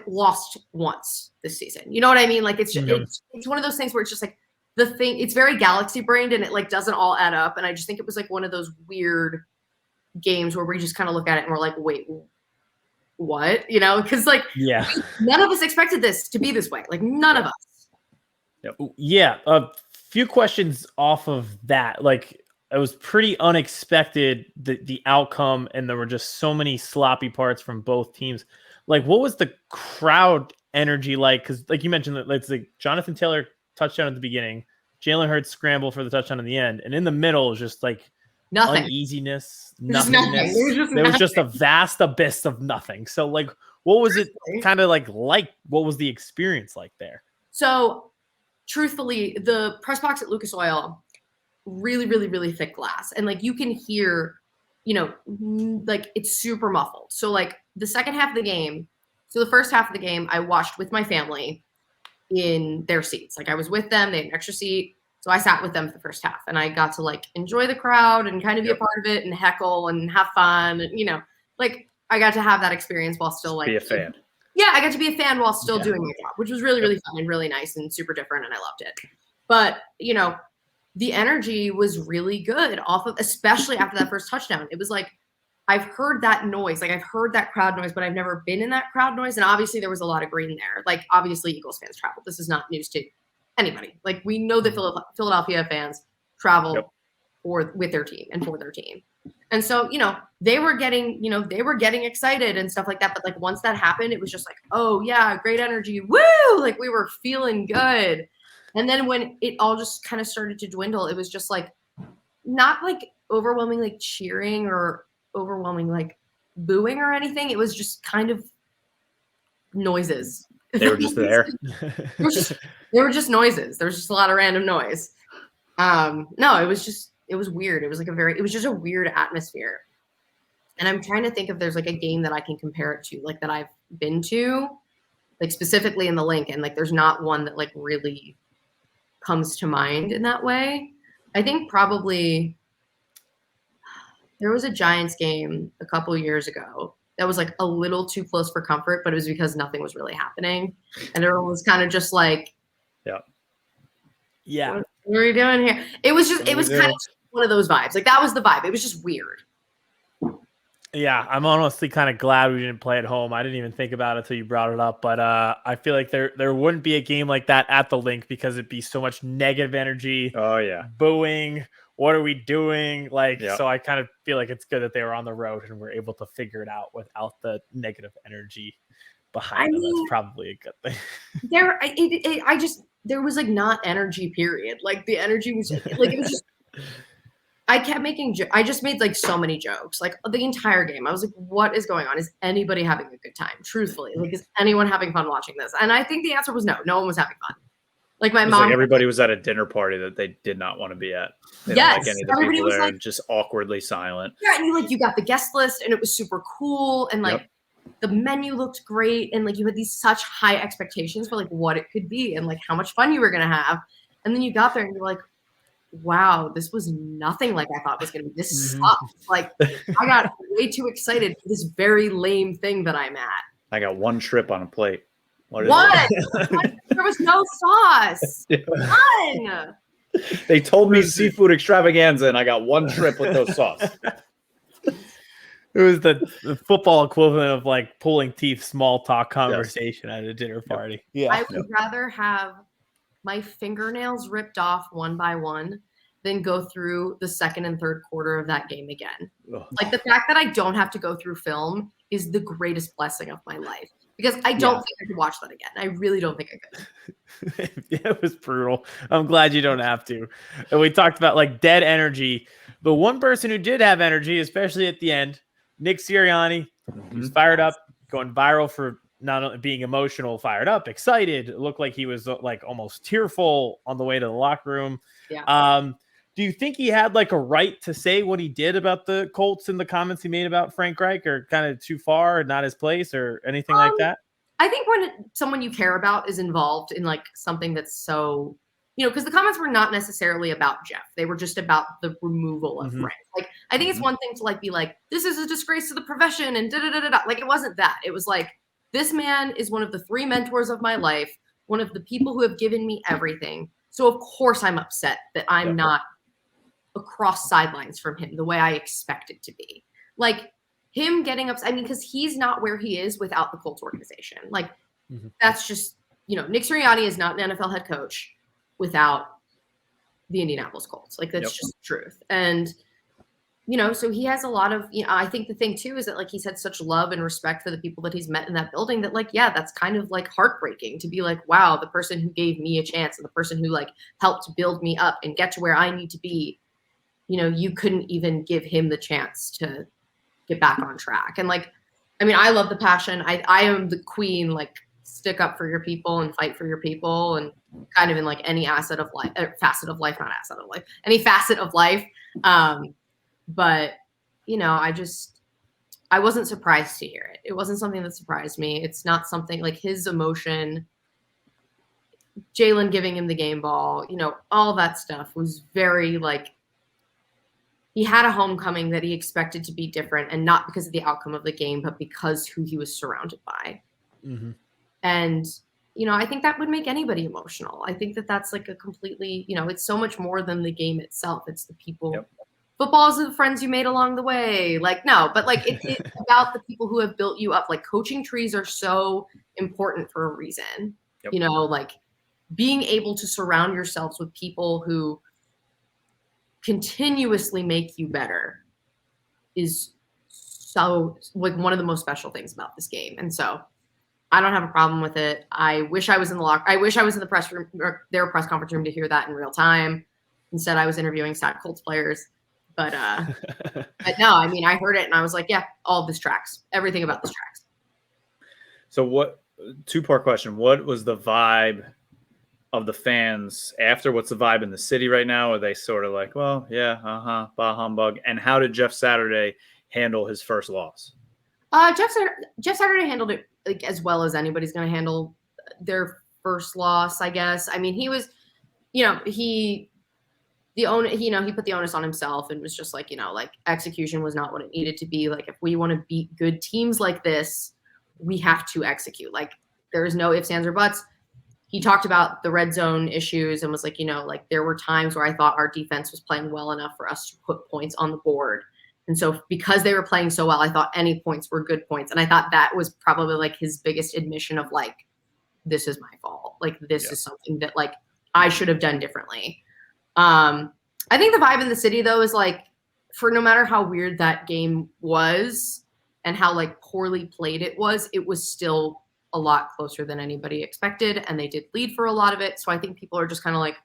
lost once this season. You know what I mean? Like, it's just, it's one of those things where it's just like it's very galaxy brained, and it like doesn't all add up. And I just think it was like one of those weird games where we just kind of look at it and we're like, wait, what? You know, because like, none of us expected this to be this way. Like, none of us. Yeah, a few questions off of that. Like, it was pretty unexpected, the outcome, and there were just so many sloppy parts from both teams. Like, what was the crowd energy like? Because like you mentioned, it's like Jonathan Taylor touchdown at the beginning, Jalen Hurts scramble for the touchdown at the end, and in the middle was just like nothing. Uneasiness, nothingness. There was just a vast abyss of nothing. So like, what was it kind of like? What was the experience like there? So truthfully, the press box at Lucas Oil, really, really, really thick glass. And like, you can hear, you know, like it's super muffled. So like the second half of the game, so the first half of the game, I watched with my family in their seats. Like, I was with them, they had an extra seat. So I sat with them for the first half, and I got to like enjoy the crowd and kind of be a part of it and heckle and have fun. And, you know, like I got to have that experience while still like be a fan. Yeah, I got to be a fan while still doing my job, which was really, really fun and really nice and super different, and I loved it. But, you know, the energy was really good especially after that first touchdown. It was like, I've heard that noise. Like, I've heard that crowd noise, but I've never been in that crowd noise. And obviously there was a lot of green there. Like, obviously Eagles fans travel. This is not news to anybody. Like, we know that Philadelphia fans travel with their team and for their team. And so, you know, they were getting excited and stuff like that. But like, once that happened, it was just like, oh yeah, great energy. Woo! Like, we were feeling good. And then when it all just kind of started to dwindle, it was just like, not like overwhelming, like cheering or overwhelming, like booing or anything. It was just kind of noises. They were just there. They were just noises. There was just a lot of random noise. No, it was weird. It was just a weird atmosphere. And I'm trying to think if there's like a game that I can compare it to, like that I've been to, like specifically in the Link. And like, there's not one that like really comes to mind in that way. I think probably there was a Giants game a couple of years ago that was like a little too close for comfort, but it was because nothing was really happening. And everyone was kind of just like, yeah. What are we doing here? It was kind of one of those vibes. Like that was the vibe. It was just weird. Yeah, I'm honestly kind of glad we didn't play at home. I didn't even think about it until you brought it up, but I feel like there wouldn't be a game like that at the Link because it'd be so much negative energy. Oh yeah, booing. What are we doing? So I kind of feel like it's good that they were on the road and we're able to figure it out without the negative energy behind them. That's probably a good thing. There was like not energy. Period. Like the energy was like it was just. I kept making I just made like so many jokes like the entire game. I was like, what is going on? Is anybody having a good time? Truthfully, like, is anyone having fun watching this? And I think the answer was no. No one was having fun. Like my mom, like everybody was at a dinner party that they did not want to be at. They yes, like any of the everybody people was there, like just awkwardly silent. Yeah, and you got the guest list, and it was super cool, and like the menu looked great, and like you had these such high expectations for like what it could be and like how much fun you were gonna have, and then you got there and you're like, wow, this was nothing like I thought it was going to be. This sucks. Like, I got way too excited for this very lame thing that I'm at. I got one shrimp on a plate. What? There was no sauce. None. They told me seafood extravaganza, and I got one shrimp with no sauce. It was the football equivalent of like pulling teeth, small talk conversation at a dinner party. Yeah. I would rather have my fingernails ripped off one by one than go through the second and third quarter of that game again. Ugh. Like the fact that I don't have to go through film is the greatest blessing of my life because I don't think I could watch that again. I really don't think I could. It was brutal. I'm glad you don't have to. And we talked about like dead energy. The one person who did have energy, especially at the end, Nick Sirianni, was fired up, going viral for not only being emotional, fired up, excited. It looked like he was like almost tearful on the way to the locker room. Yeah. Do you think he had like a right to say what he did about the Colts and the comments he made about Frank Reich, or kind of too far and not his place or anything like that? I think when someone you care about is involved in like something that's so, because the comments were not necessarily about Jeff. They were just about the removal of Frank. Like, I think it's one thing to like be like, this is a disgrace to the profession and da-da-da-da-da. Like, it wasn't that. It was like, this man is one of the 3 mentors of my life, one of the people who have given me everything. So, of course, I'm upset that I'm not across sidelines from him the way I expected to be. Like, him getting upset, I mean, because he's not where he is without the Colts organization. Like, that's just, Nick Sirianni is not an NFL head coach without the Indianapolis Colts. Like, that's just the truth. And so he has a lot of, I think the thing too is that like he's had such love and respect for the people that he's met in that building that like, that's kind of like heartbreaking to be like, wow, the person who gave me a chance and the person who like helped build me up and get to where I need to be, you couldn't even give him the chance to get back on track. And like, I mean, I love the passion. I am the queen, like stick up for your people and fight for your people and kind of in like any facet of life, any facet of life. But, I wasn't surprised to hear it. It wasn't something that surprised me. It's not something like his emotion, Jalen giving him the game ball, all that stuff was very like, he had a homecoming that he expected to be different and not because of the outcome of the game, but because who he was surrounded by. And, I think that would make anybody emotional. I think that that's like a completely, it's so much more than the game itself. It's the people. Football is the friends you made along the way. Like, no, but like it's about the people who have built you up. Like coaching trees are so important for a reason. Like being able to surround yourselves with people who continuously make you better is so like one of the most special things about this game. And so I don't have a problem with it. I wish I was in the press room or their press conference room to hear that in real time. Instead, I was interviewing sad Colts players. But no, I mean, I heard it and I was like, yeah, all of this tracks. Everything about this tracks. So 2-part question. What was the vibe of the fans after? What's the vibe in the city right now? Are they sort of like, well, yeah, bah humbug? And how did Jeff Saturday handle his first loss? Jeff Saturday handled it like as well as anybody's going to handle their first loss, I guess. I mean, he was you know, he put the onus on himself and was just like, you know, like execution was not what it needed to be. Like if we want to beat good teams like this, we have to execute. Like there is no ifs, ands, or buts. He talked about the red zone issues and was like, you know, like there were times where I thought our defense was playing well enough for us to put points on the board. And so because they were playing so well, I thought any points were good points. And I thought that was probably like his biggest admission of like, this is my fault. Like this is something that like I should have done differently. I think the vibe in the city though is like, for no matter how weird that game was and how like poorly played it was still a lot closer than anybody expected, and they did lead for a lot of it. So I think people are just kind of like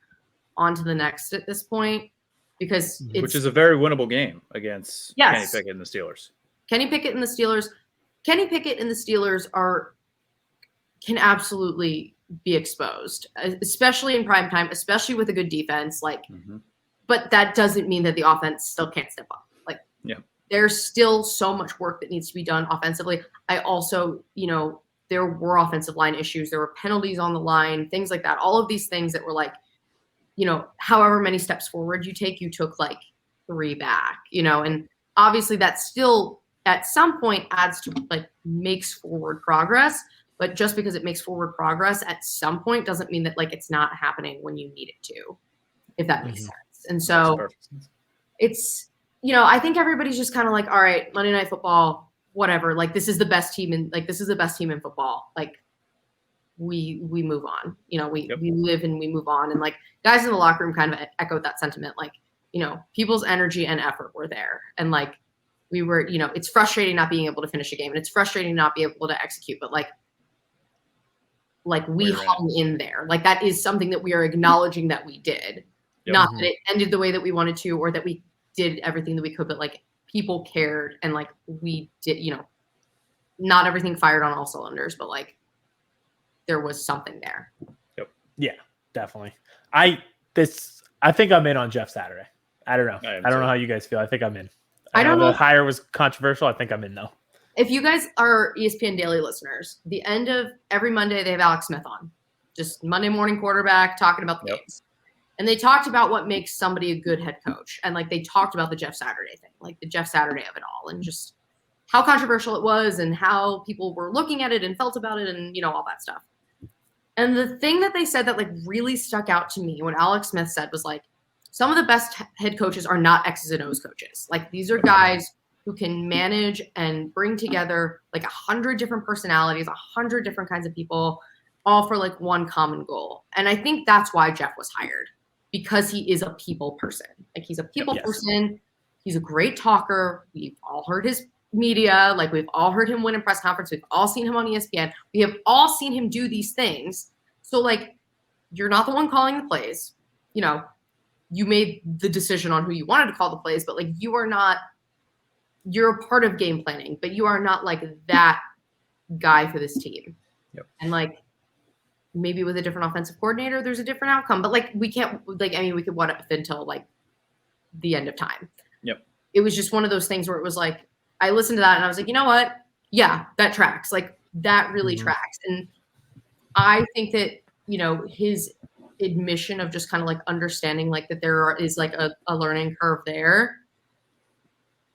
on to the next at this point, because which is a very winnable game against Kenny Pickett and the Steelers. Kenny Pickett and the Steelers can absolutely be exposed, especially in prime time, especially with a good defense. Like, but that doesn't mean that the offense still can't step up. Like, there's still so much work that needs to be done offensively. I also, you know, there were offensive line issues. There were penalties on the line, things like that. All of these things that were like, you know, however many steps forward you take, you took like 3 back, you know, and obviously that still at some point adds to like makes forward progress. But just because it makes forward progress at some point doesn't mean that like it's not happening when you need it to, if that makes sense. And so it's, you know, I think everybody's just kind of like, all right, Monday Night Football, whatever, like this is the best team in football. Like we move on, you know, we live and we move on. And like guys in the locker room kind of echoed that sentiment. Like, you know, people's energy and effort were there. And like we were, you know, it's frustrating not being able to finish a game and it's frustrating not being able to execute, but like we hung in there. Like that is something that we are acknowledging that we did. Not that it ended the way that we wanted to, or that we did everything that we could, but like people cared and like we did, you know, not everything fired on all cylinders, but like there was something there. Yeah, definitely. I think I'm in on Jeff Saturday. I don't know. I don't know how you guys feel. I think I'm in. I don't know. The hire was controversial. I think I'm in though. If you guys are ESPN Daily listeners, the end of every Monday they have Alex Smith on, just Monday morning quarterback talking about the games. And they talked about what makes somebody a good head coach. And like they talked about the Jeff Saturday thing, like the Jeff Saturday of it all, and just how controversial it was and how people were looking at it and felt about it and, you know, all that stuff. And the thing that they said that like really stuck out to me when Alex Smith said was like, some of the best head coaches are not X's and O's coaches. Like these are guys who can manage and bring together like 100 different personalities, 100 different kinds of people, all for like one common goal. And I think that's why Jeff was hired, because he is a people person. Like he's a people person. He's a great talker. We've all heard his media. Like we've all heard him win in press conference. We've all seen him on ESPN. We have all seen him do these things. So like, you're not the one calling the plays. You know, you made the decision on who you wanted to call the plays, but like you're a part of game planning, but you are not like that guy for this team. And like, maybe with a different offensive coordinator, there's a different outcome, but like, we can't like, I mean, we could what if until like the end of time. It was just one of those things where it was like, I listened to that and I was like, you know what? Yeah, that tracks. Like that really tracks. And I think that, you know, his admission of just kind of like understanding like that is like a learning curve there.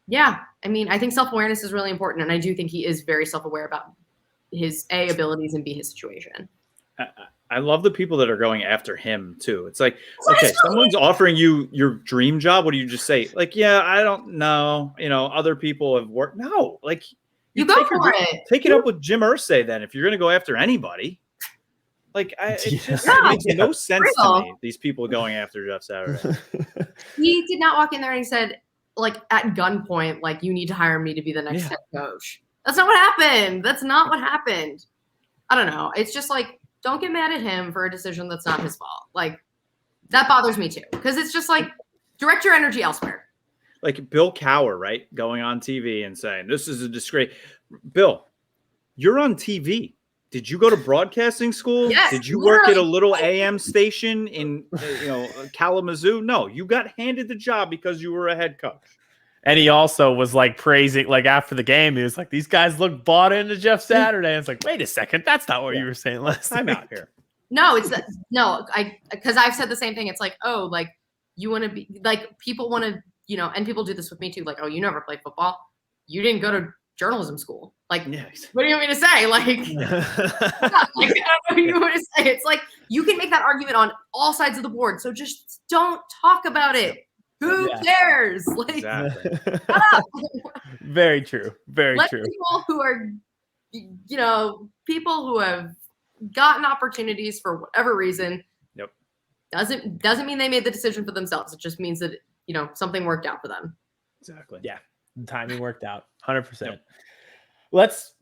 Yeah. I mean, I think self-awareness is really important. And I do think he is very self-aware about his abilities and his situation. I love the people that are going after him too. It's like, okay, someone's offering you your dream job. What do you just say? Like, yeah, I don't know. You know, other people have worked. No, like you go for it. Take it up with Jim Irsay then. If you're going to go after anybody, like it makes no sense to me. These people going after Jeff Saturday. He did not walk in there and he said, like at gunpoint, like you need to hire me to be the next head coach. That's not what happened. That's not what happened. I don't know. It's just like, don't get mad at him for a decision that's not his fault. Like that bothers me too, because it's just like direct your energy elsewhere. Like Bill Cowher, right? Going on TV and saying, this is a disgrace. Bill, you're on TV. Did you go to broadcasting school? Yes, Did you work at a little AM station in, Kalamazoo? No, you got handed the job because you were a head coach. And he also was like praising, like after the game, he was like, these guys look bought into Jeff Saturday. And it's like, wait a second, that's not what you were saying last time week. out here. No, it's no. Because I've said the same thing. It's like, oh, like you want to be like people want to, and people do this with me too. Like, oh, you never played football. You didn't go to journalism school. Like, what do you want me to say? Like, I don't know what you want to say. It's like you can make that argument on all sides of the board. So just don't talk about it. Who cares? Like, Exactly. Very true. Very let true. people who are, people who have gotten opportunities for whatever reason. Yep. Doesn't mean they made the decision for themselves. It just means that something worked out for them. Exactly. Yeah. The timing worked out 100%. Yep. Let's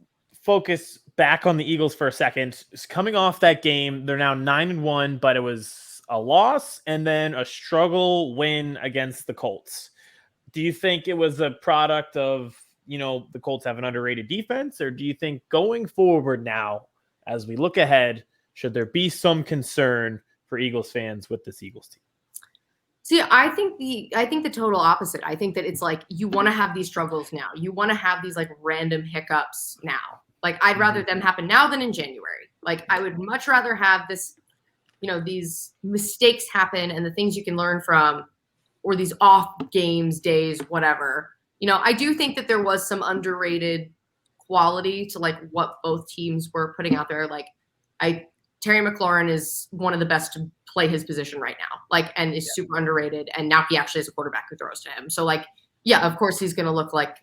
focus back on the Eagles for a second. Coming off that game, they're now 9-1, but it was a loss and then a struggle win against the Colts. Do you think it was a product of, the Colts have an underrated defense, or do you think going forward now, as we look ahead, should there be some concern for Eagles fans with this Eagles team? See, I think the total opposite. I think that it's like you want to have these struggles now. You want to have these like random hiccups now. Like I'd rather them happen now than in January. Like I would much rather have this, these mistakes happen and the things you can learn from, or these off games, days, whatever. I do think that there was some underrated quality to like what both teams were putting out there. Like Terry McLaurin is one of the best to play his position right now, like, and is super underrated. And now he actually has a quarterback who throws to him. So like, yeah, of course he's going to look like,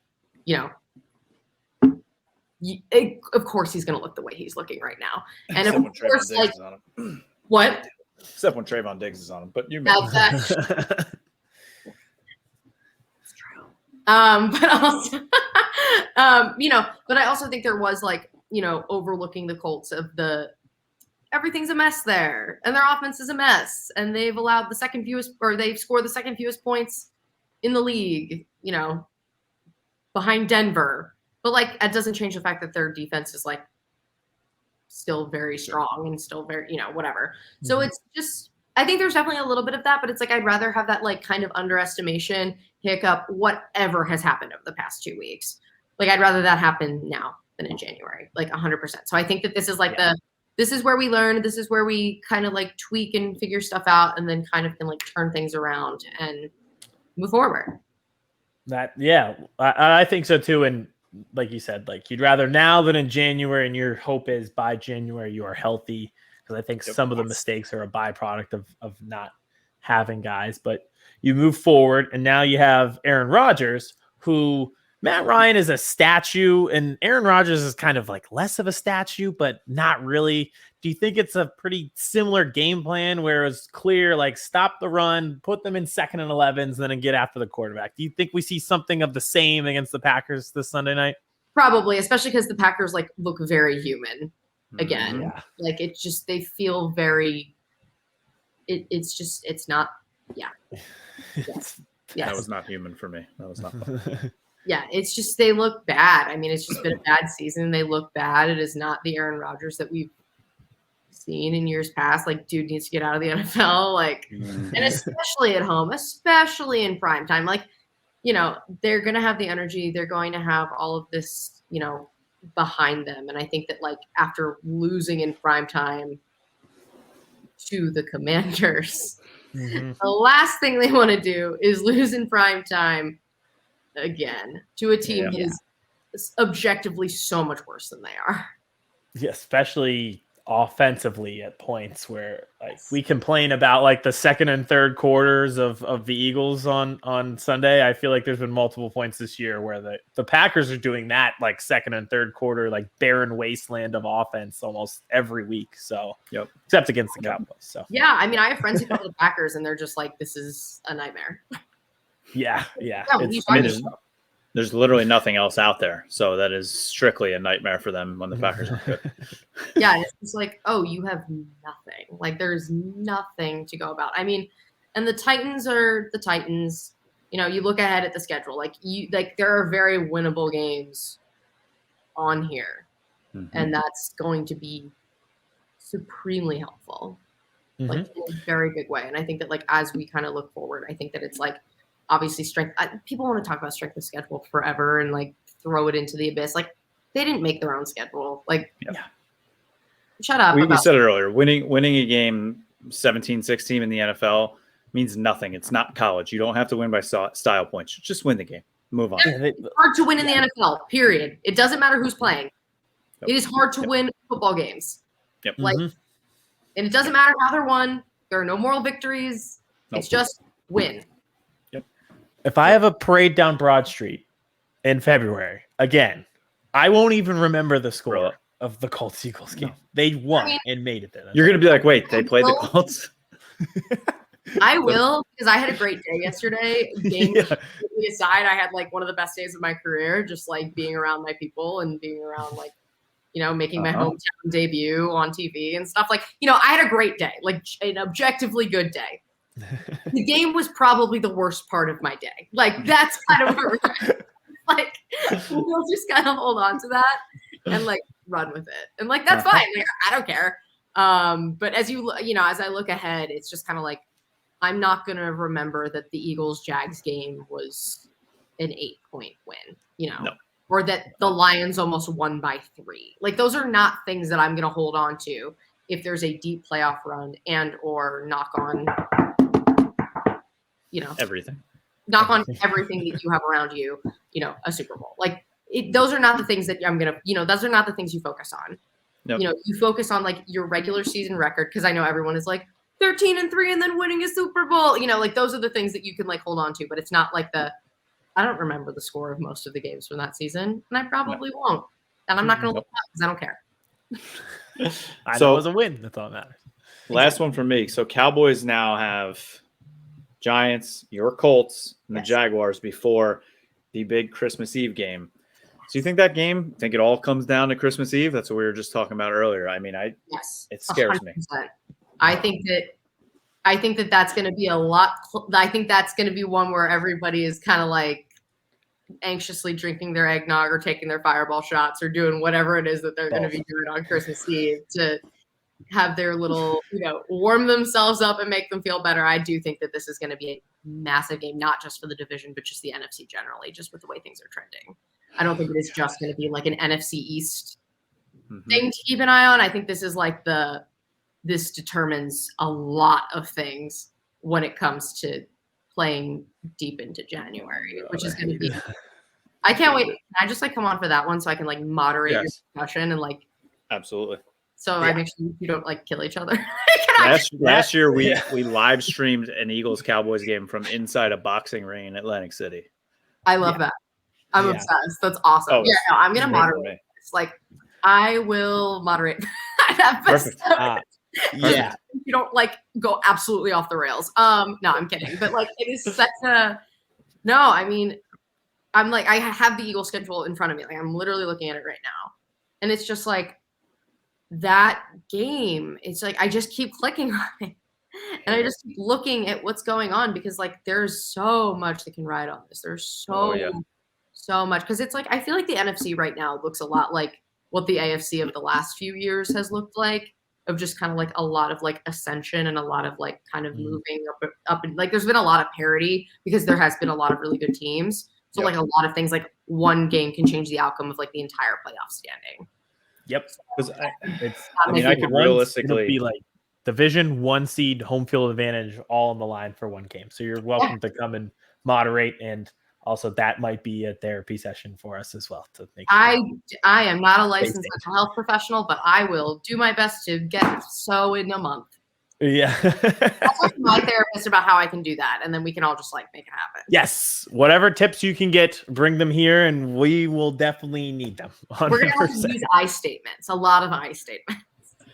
of course he's going to look the way he's looking right now. And of course, like, what? Except when Trayvon Diggs is on him, but you may. It's true. But also, but I also think there was like, overlooking the Colts of everything's a mess there, and their offense is a mess, and they've allowed they've scored the second fewest points in the league, behind Denver. But like, that doesn't change the fact that their defense is like still very strong and still very, whatever. Mm-hmm. So it's just, I think there's definitely a little bit of that, but it's like, I'd rather have that like kind of underestimation hiccup, whatever has happened over the past 2 weeks. Like, I'd rather that happen now than in January, like 100%. So I think that this is like this is where we learn. This is where we kind of like tweak and figure stuff out, and then kind of can like turn things around and move forward. I think so too. And like you said, like you'd rather now than in January, and your hope is by January you are healthy, because I think some of the mistakes are a byproduct of not having guys. But you move forward, and now you have Aaron Rodgers, who Matt Ryan is a statue, and Aaron Rodgers is kind of like less of a statue, but not really. Do you think it's a pretty similar game plan where it's clear, like stop the run, put them in 2nd and 11s, then get after the quarterback? Do you think we see something of the same against the Packers this Sunday night? Probably, especially because the Packers like look very human again. Yeah. Like it's just, they feel very, it's not, yeah. Yes. That was not human for me. That was not fun. Yeah, it's just they look bad. I mean, it's just been a bad season. They look bad. It is not the Aaron Rodgers that we've seen in years past. Like, dude needs to get out of the NFL. Like, and especially at home, especially in prime time. Like, they're going to have the energy. They're going to have all of this, behind them. And I think that, like, after losing in prime time to the Commanders, the last thing they want to do is lose in prime time again to a team that is objectively so much worse than they are. Yeah, especially offensively at points where like we complain about like the second and third quarters of the Eagles on Sunday. I feel like there's been multiple points this year where the Packers are doing that like second and third quarter, like barren wasteland of offense almost every week. So except against the Cowboys. So yeah, I mean, I have friends who cover the Packers and they're just like, this is a nightmare. Yeah. There's literally nothing else out there, so that is strictly a nightmare for them when the Packers are good. Yeah, it's like, oh, you have nothing. Like, there's nothing to go about. I mean, and the Titans are the Titans. You look ahead at the schedule. Like, there are very winnable games on here, and that's going to be supremely helpful, like in a very big way. And I think that, like, as we kind of look forward, I think that it's like, obviously strength. People want to talk about strength of schedule forever and like throw it into the abyss. Like, they didn't make their own schedule. Like, Shut up. We said it earlier. Winning a game 17-16 in the NFL means nothing. It's not college. You don't have to win by style points. Just win the game. Move on. It's hard to win in the NFL, period. It doesn't matter who's playing. It is hard to win football games. Yep. And it doesn't matter how they're won. There are no moral victories. Nope. It's just win. Yep. If I have a parade down Broad Street in February, again, I won't even remember the score of the Colts-Eagles game. They won and made it there. You're going to be like, wait, they played the Colts? I will, because I had a great day yesterday. Game aside, I had like one of the best days of my career, just like being around my people and being around like, making my hometown debut on TV and stuff. Like, I had a great day, like an objectively good day. The game was probably the worst part of my day. Like, that's kind of where we're at. Like, we'll just kind of hold on to that and like run with it. And like, that's fine. Like, I don't care. But as as I look ahead, it's just kind of like, I'm not going to remember that the Eagles-Jags game was an 8-point win, No. Or that the Lions almost won by 3. Like, those are not things that I'm going to hold on to if there's a deep playoff run and or knock on everything. Knock on everything that you have around you, a Super Bowl. Like, those are not the things that I'm going to, those are not the things you focus on. Nope. You focus on like your regular season record, because I know everyone is like 13-3 and then winning a Super Bowl. Like those are the things that you can like hold on to, but it's not like I don't remember the score of most of the games from that season, and I probably won't. And I'm not going to look up because I don't care. I know it was a win. That's all that matters. Last one for me. So Cowboys now have Giants, your Colts, and the Jaguars before the big Christmas Eve game. So you think that game, it all comes down to Christmas Eve? That's what we were just talking about earlier. I mean, it scares 100%. Me. I think that that's going to be a lot. I think that's going to be one where everybody is kind of like anxiously drinking their eggnog or taking their fireball shots or doing whatever it is that they're going to be doing on Christmas Eve to have their little, warm themselves up and make them feel better. I do think that this is going to be a massive game, not just for the division, but just the NFC generally, just with the way things are trending. I don't think it is just going to be like an NFC East thing to keep an eye on. I think this is like this determines a lot of things when it comes to playing deep into January, which is going to be. I can't wait. Can I just like come on for that one so I can like moderate your discussion and like. Absolutely. So I make sure you don't like kill each other. Last year we live streamed an Eagles Cowboys game from inside a boxing ring in Atlantic City. I love that. I'm obsessed. That's awesome. I'm gonna moderate. It's like I will moderate that Perfect. You don't like go absolutely off the rails. No, I'm kidding. But like it is such a I mean, I'm like I have the Eagles schedule in front of me. Like I'm literally looking at it right now. And it's just like that game. It's like I just keep clicking on it. And I just keep looking at what's going on because like there's so much that can ride on this. There's so much. Because it's like I feel like the NFC right now looks a lot like what the AFC of the last few years has looked like. Of just kind of like a lot of like ascension and a lot of like kind of moving up and like there's been a lot of parity because there has been a lot of really good teams. So like a lot of things like one game can change the outcome of like the entire playoff standing. Yep. I could realistically be like division 1 seed, home field advantage, all on the line for one game. So you're welcome to come and moderate, and also that might be a therapy session for us as well to make sure. I am not a licensed mental health professional, but I will do my best to get so in a month. Yeah. I'll talk to my therapist about how I can do that, and then we can all just like make it happen. Yes. Whatever tips you can get, bring them here, and we will definitely need them. 100%. We're going to have to use I statements, a lot of I statements.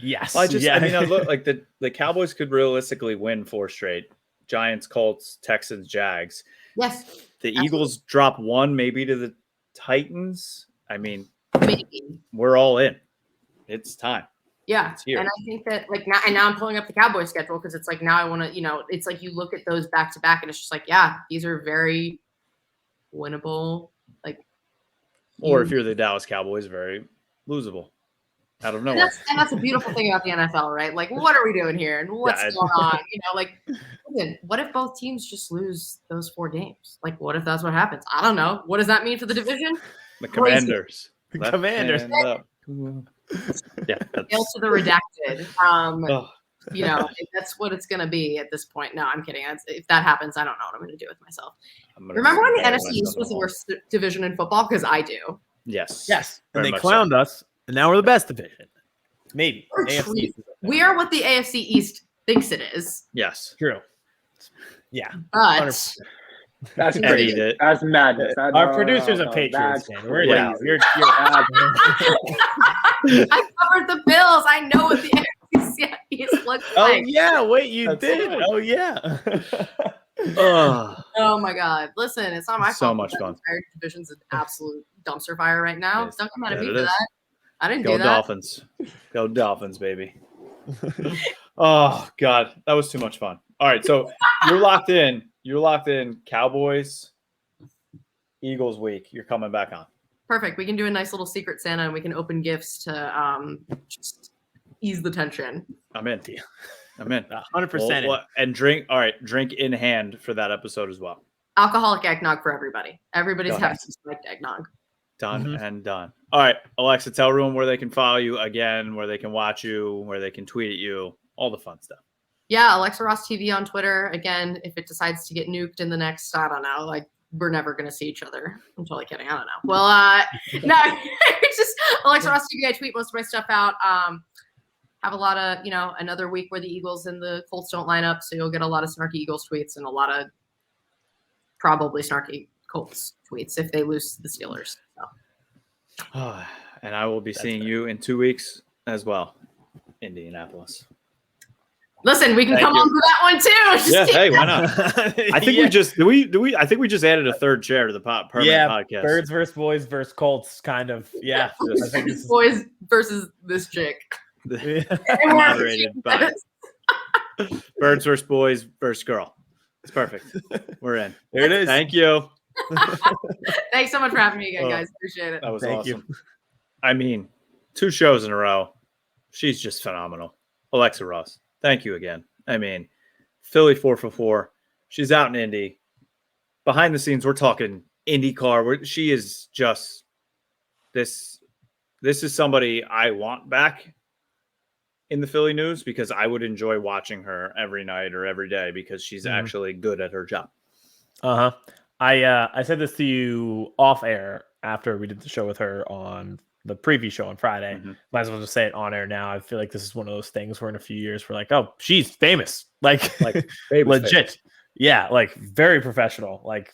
Yes. Well, I look like the Cowboys could realistically win 4 straight. Giants, Colts, Texans, Jags. Yes. The Eagles drop 1 maybe to the Titans. I mean, maybe. We're all in. It's time. Yeah. And I think that like now I'm pulling up the Cowboys schedule because it's like now I want to, it's like you look at those back to back and it's just like, these are very winnable. Like, or if you're the Dallas Cowboys, very losable. Out of nowhere. And that's a beautiful thing about the NFL, right? Like, what are we doing here? And what's going on? Like, listen, what if both teams just lose those 4 games? Like, what if that's what happens? I don't know. What does that mean for the division? The Commanders. The Commanders. Yeah, Hail to the redacted. You know, that's what it's going to be at this point. No, I'm kidding. If that happens, I don't know what I'm going to do with myself. Remember when the NFC East was the worst division in football? Because I do. Yes. And they clowned us, and now we're the best division. Maybe. We are what the AFC East thinks it is. Yes. True. Yeah. But 100%. That's crazy. That's madness. Our producer's a Patriots fan. You're I covered the Bills. I know what the AFC East looks like. Oh yeah, wait, you did. Right. Oh yeah. Oh my God! Listen, it's not my fault. So much fun. Our division's an absolute dumpster fire right now. Don't come at me for is. that. I didn't do that. Dolphins. Go Dolphins, baby. Oh God, that was too much fun. All right, so you're locked in. You're locked in. Cowboys, Eagles week. You're coming back on. Perfect. We can do a nice little Secret Santa, and we can open gifts to just ease the tension. I'm in. I'm in. 100%. Well, and drink. All right, drink in hand for that episode as well. Alcoholic eggnog for everybody. Everybody's having some spiked eggnog. Done and done. All right, Alexa, tell everyone where they can follow you again, where they can watch you, where they can tweet at you, all the fun stuff. Yeah, Alexa Ross TV on Twitter. Again, if it decides to get nuked in the next, I don't know, like we're never going to see each other. I'm totally kidding. I don't know. Well, no, it's just Alexa Ross TV. I tweet most of my stuff out. Have a lot of, another week where the Eagles and the Colts don't line up. So you'll get a lot of snarky Eagles tweets and a lot of probably snarky Colts tweets if they lose to the Steelers. So. And I will be seeing you in 2 weeks as well, Indianapolis. Listen, we can come on for that one too. Yeah, hey, why not? I think we just I think we just added a third chair to the permanent podcast. Birds versus boys versus Colts, kind of. Yeah, I think this boys versus this chick. Moderated by Birds versus boys versus girl. It's perfect. We're in. There it is. Thank you. Thanks so much for having me again, guys. Appreciate it. That was awesome. I mean, 2 shows in a row. She's just phenomenal. Alexa Ross. Thank you again. I mean, Philly 4 for 4. She's out in Indy. Behind the scenes, we're talking IndyCar. She is just this. This is somebody I want back in the Philly news because I would enjoy watching her every night or every day because she's actually good at her job. I said this to you off air after we did the show with her on the preview show on Friday. Might as well just say it on air now. I feel like this is one of those things where in a few years we're like, oh, she's famous. Like legit. Famous. Yeah, like very professional, like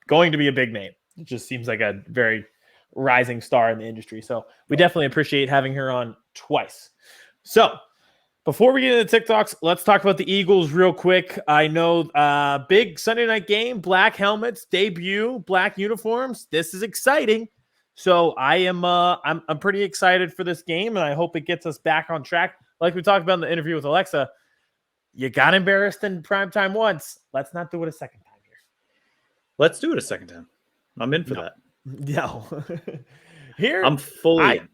going to be a big name. It just seems like a very rising star in the industry. So we definitely appreciate having her on twice. So before we get into TikToks, let's talk about the Eagles real quick. I know big Sunday night game, black helmets, debut, black uniforms. This is exciting. So I'm pretty excited for this game, and I hope it gets us back on track. Like we talked about in the interview with Alexa, you got embarrassed in primetime once. Let's not do it a second time here. Let's do it a second time. I'm in for that. No. Here, I'm fully in.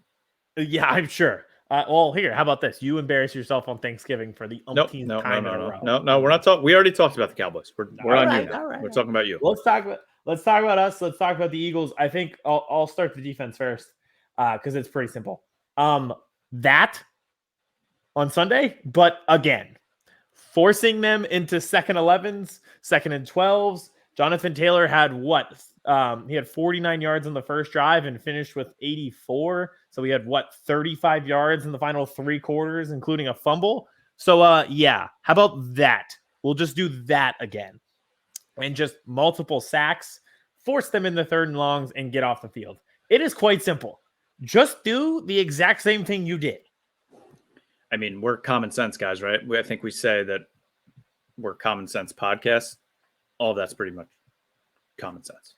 Yeah, I'm sure. Well, here, how about this? You embarrass yourself on Thanksgiving for the umpteenth time in a row. No, we're not talking. We already talked about the Cowboys. We're on you now. We're talking about you. Let's talk about us. Let's talk about the Eagles. I think I'll start the defense first because it's pretty simple. That on Sunday, but again, forcing them into second 11s, second and 12s. Jonathan Taylor had what? He had 49 yards in the first drive and finished with 84. So we had 35 yards in the final 3 quarters, including a fumble. So yeah, how about that? We'll just do that again. And just multiple sacks, force them in the 3rd and longs, and get off the field. It is quite simple. Just do the exact same thing you did. I mean, we're common sense guys, right? I think we say that we're common sense podcasts. All that's pretty much common sense.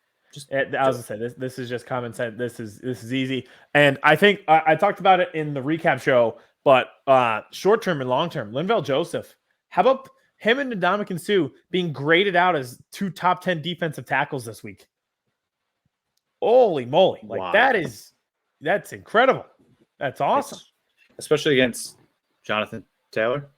I was gonna say this is just common sense. This is easy. And I think I talked about it in the recap show, but short term and long term, Linval Joseph. How about him and Ndamukong Suh being graded out as 2 top 10 defensive tackles this week? Holy moly. Like that's incredible. That's awesome. Especially against Jonathan Taylor.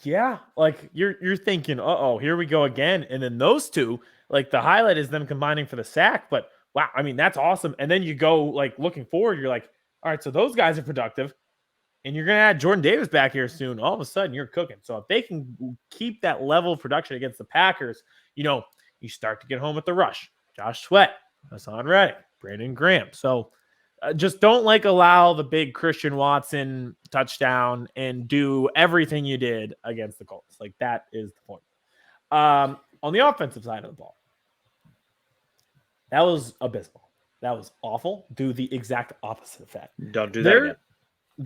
Yeah. Like you're thinking, here we go again. And then those two, like the highlight is them combining for the sack, but wow, I mean, that's awesome. And then you go like looking forward, you're like, all right, so those guys are productive. and you're going to add Jordan Davis back here soon, all of a sudden you're cooking. So if they can keep that level of production against the Packers, you start to get home with the rush. Josh Sweat, Hassan Reddick, Brandon Graham. So just don't allow the big Christian Watson touchdown and do everything you did against the Colts. That is the point. On the offensive side of the ball, that was abysmal. That was awful. Do the exact opposite of that. Don't do that again.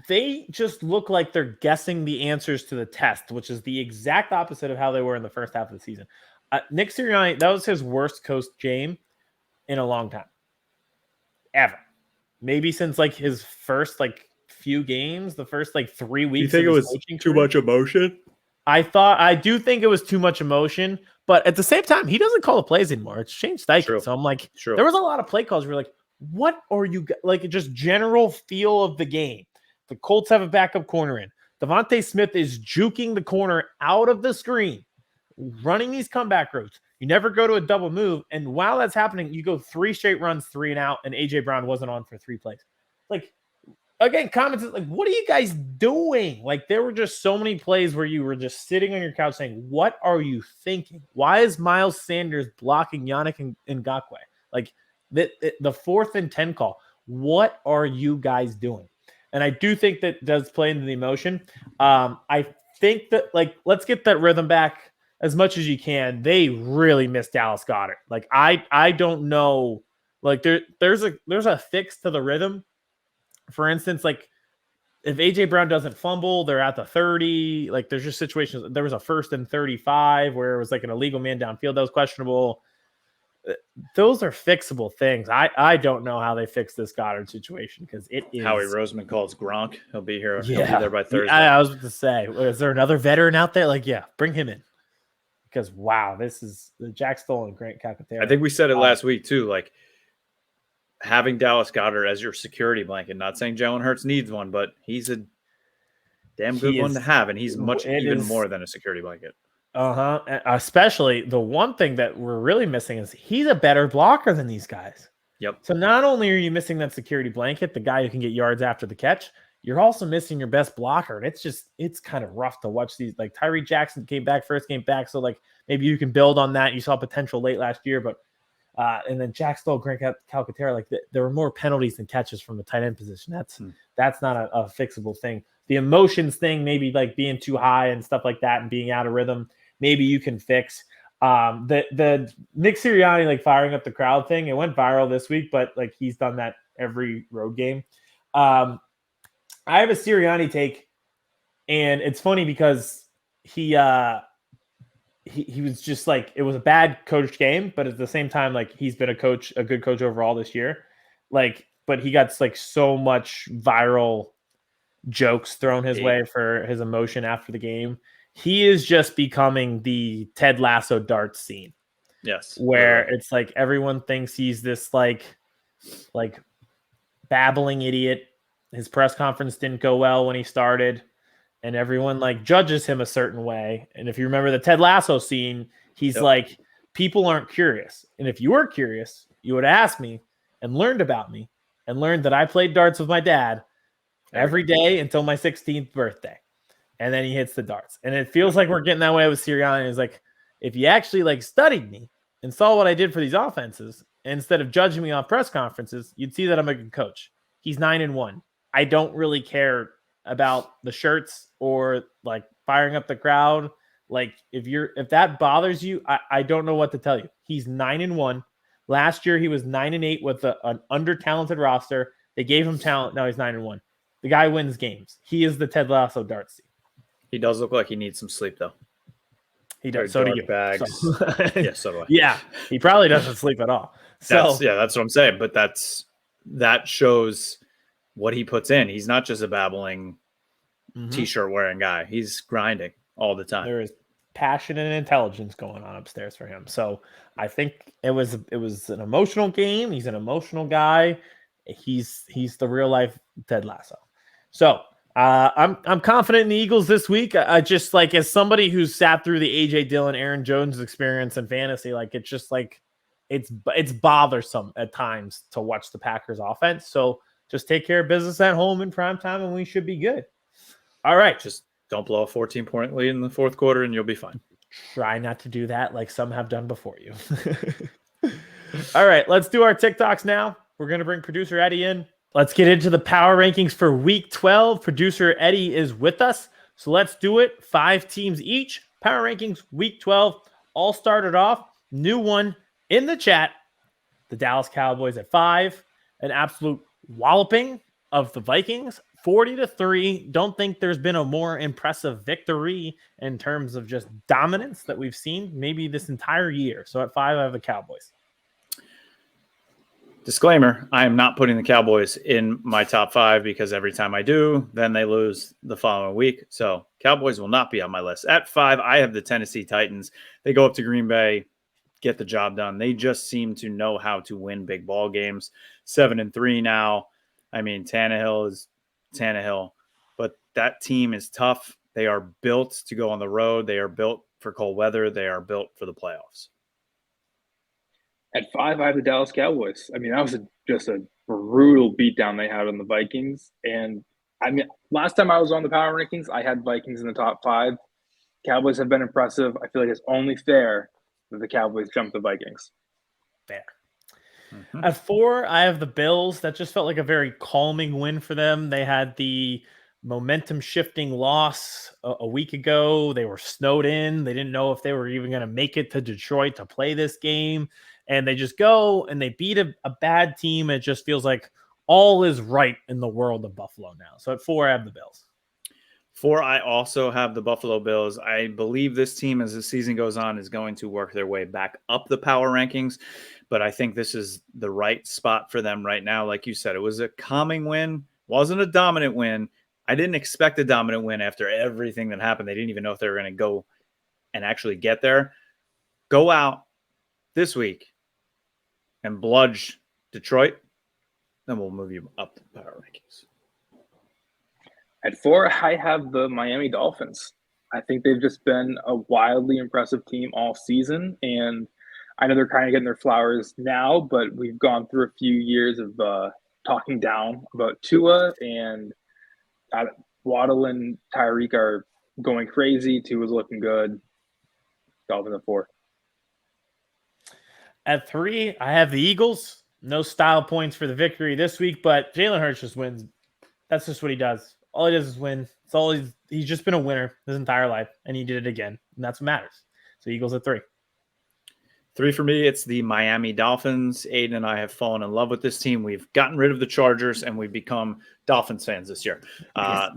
They just look like they're guessing the answers to the test, which is the exact opposite of how they were in the first half of the season. Nick Sirianni, that was his worst coach game in a long time. Ever. Maybe since his first few games, the first 3 weeks. You think it was too much emotion? I do think it was too much emotion, but at the same time, he doesn't call the plays anymore. It's Shane Steichen. So I'm there was a lot of play calls where you're what are you just general feel of the game? The Colts have a backup corner in. Devontae Smith is juking the corner out of the screen, running these comeback routes. You never go to a double move. And while that's happening, you go 3 straight runs, 3 and out, and A.J. Brown wasn't on for 3 plays. Again, comments what are you guys doing? There were just so many plays where you were just sitting on your couch saying, what are you thinking? Why is Miles Sanders blocking Yannick Ngakoue? The 4th and 10 call. What are you guys doing? And I do think that does play into the emotion. I think that let's get that rhythm back as much as you can. They really missed Dallas Goedert. I don't know. There's a fix to the rhythm. For instance, if A.J. Brown doesn't fumble, they're at the 30. There's just situations. There was a 1st and 35 where it was an illegal man downfield that was questionable. Those are fixable things. I don't know how they fix this Goddard situation because it is. Howie Roseman calls Gronk. He'll be here. Yeah. He'll be there by Thursday. I was about to say, is there another veteran out there? Bring him in. Because, wow, this is the Jack Stoll and Grant Calcaterra. I think we said it last week, too. Having Dallas Goedert as your security blanket, not saying Jalen Hurts needs one, but he's a damn good one to have, and he's even more than a security blanket. Especially the one thing that we're really missing is he's a better blocker than these guys. Yep. So not only are you missing that security blanket, the guy who can get yards after the catch, you're also missing your best blocker. And it's kind of rough to watch these. Tyree Jackson came back, first game back. So maybe you can build on that. You saw potential late last year, but and then Jack Stoll, Grant Calcaterra, there were more penalties than catches from the tight end position. That's not a fixable thing. The emotions thing, maybe being too high and stuff like that and being out of rhythm, maybe you can fix. The Nick Sirianni firing up the crowd thing, it went viral this week, but he's done that every road game. I have a Sirianni take, and it's funny because he was just it was a bad coached game, but at the same time, he's been a good coach overall this year. But he got so much viral jokes thrown his way for his emotion after the game. He is just becoming the Ted Lasso darts scene. Yes. Where it's everyone thinks he's this babbling idiot. His press conference didn't go well when he started. And everyone judges him a certain way. And if you remember the Ted Lasso scene, he's people aren't curious. And if you were curious, you would have asked me and learned about me and learned that I played darts with my dad every day until my 16th birthday. And then he hits the darts. And it feels like we're getting that way with Sirianni. It's if you actually studied me and saw what I did for these offenses, instead of judging me off press conferences, you'd see that I'm a good coach. He's 9-1. I don't really care about the shirts or firing up the crowd. If that bothers you, I don't know what to tell you. He's 9-1. Last year he was 9-8 with an under-talented roster. They gave him talent. Now he's 9-1. The guy wins games. He is the Ted Lasso darts. He does look like he needs some sleep though. He does. So do you. Bags. So. Yeah, so do I. Yeah, he probably doesn't sleep at all. So that's what I'm saying. But that shows what he puts in. He's not just a babbling t-shirt wearing guy. He's grinding all the time. There is passion and intelligence going on upstairs for him. So I think it was an emotional game. He's an emotional guy. He's the real life Ted Lasso. So I'm confident in the Eagles this week. I just as somebody who's sat through the AJ Dillon, Aaron Jones experience in fantasy, it's just it's bothersome at times to watch the Packers offense. So just take care of business at home in prime time, and we should be good. All right. Just don't blow a 14-point lead in the fourth quarter and you'll be fine. Try not to do that like some have done before you. All right, let's do our TikToks now. We're going to bring producer Eddie in. Let's get into the power rankings for week 12. Producer Eddie is with us. So let's do it. 5 teams each. Power rankings week 12. All started off. New one in the chat. The Dallas Cowboys at 5. An absolute walloping of the Vikings. 40-3. Don't think there's been a more impressive victory in terms of just dominance that we've seen maybe this entire year. So at 5, I have the Cowboys. Disclaimer, I am not putting the Cowboys in my top 5 because every time I do, then they lose the following week. So Cowboys will not be on my list. At 5, I have the Tennessee Titans. They go up to Green Bay, get the job done. They just seem to know how to win big ball games. 7-3 now. I mean, Tannehill is Tannehill, but that team is tough. They are built to go on the road. They are built for cold weather. They are built for the playoffs. At 5, I have the Dallas Cowboys. I mean, that was just a brutal beatdown they had on the Vikings. And I mean, last time I was on the power rankings, I had Vikings in the top 5. Cowboys have been impressive. I feel like it's only fair that the Cowboys jump the Vikings. Fair. Mm-hmm. At 4, I have the Bills. That just felt like a very calming win for them. They had the momentum shifting loss a week ago. They were snowed in. They didn't know if they were even going to make it to Detroit to play this game. And they just go and they beat a bad team. It just feels like all is right in the world of Buffalo now. So at 4, I have the Bills. 4, I also have the Buffalo Bills. I believe this team, as the season goes on, is going to work their way back up the power rankings. But I think this is the right spot for them right now. Like you said, it was a calming win. Wasn't a dominant win. I didn't expect a dominant win after everything that happened. They didn't even know if they were going to go and actually get there. Go out this week and bludge Detroit, then we'll move you up the power rankings. At 4, I have the Miami Dolphins. I think they've just been a wildly impressive team all season, and I know they're kind of getting their flowers now, but we've gone through a few years of talking down about Tua, and Waddle and Tyreek are going crazy. Tua's looking good. Dolphins at 4. At 3, I have the Eagles. No style points for the victory this week, but Jalen Hurts just wins. That's just what he does. All he does is win. It's all he's just been a winner his entire life, and he did it again, and that's what matters. So Eagles at 3. 3 for me, it's the Miami Dolphins. Aidan and I have fallen in love with this team. We've gotten rid of the Chargers, and we've become Dolphins fans this year.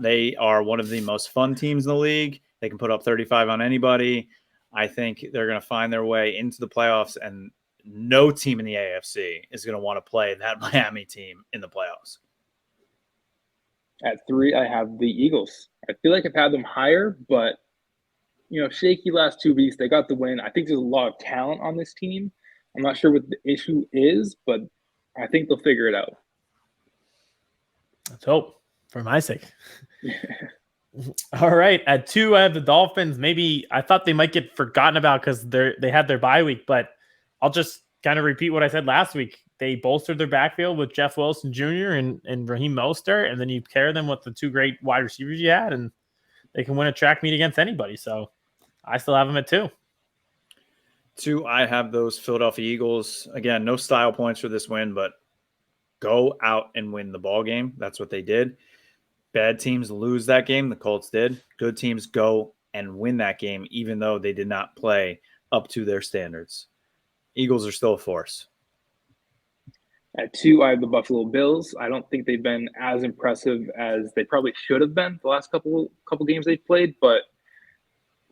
They are one of the most fun teams in the league. They can put up 35 on anybody. I think they're going to find their way into the playoffs, and no team in the AFC is going to want to play that Miami team in the playoffs. At 3, I have the Eagles. I feel like I've had them higher, but, shaky last 2 weeks. They got the win. I think there's a lot of talent on this team. I'm not sure what the issue is, but I think they'll figure it out. Let's hope, for my sake. All right. At 2, I have the Dolphins. Maybe I thought they might get forgotten about because they had their bye week, but I'll just kind of repeat what I said last week. They bolstered their backfield with Jeff Wilson Jr. and Raheem Mostert, and then you pair them with the 2 great wide receivers you had, and they can win a track meet against anybody. So I still have them at 2. 2, I have those Philadelphia Eagles. Again, no style points for this win, but go out and win the ball game. That's what they did. Bad teams lose that game. The Colts did. Good teams go and win that game, even though they did not play up to their standards. Eagles are still a force. At 2, I have the Buffalo Bills. I don't think they've been as impressive as they probably should have been the last couple games they've played, but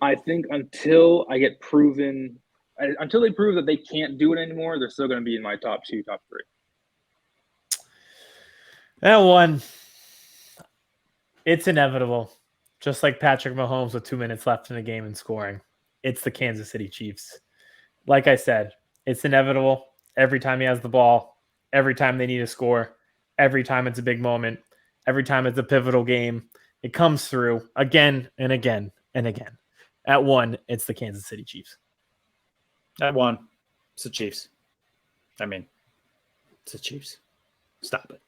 I think until they prove that they can't do it anymore, they're still going to be in my top 2, top 3. That one, it's inevitable. Just like Patrick Mahomes with 2 minutes left in the game and scoring. It's the Kansas City Chiefs. Like I said, it's inevitable. Every time he has the ball, every time they need a score, every time it's a big moment, every time it's a pivotal game, it comes through again and again and again. At 1, it's the Kansas City Chiefs. At 1, it's the Chiefs. I mean, it's the Chiefs. Stop it.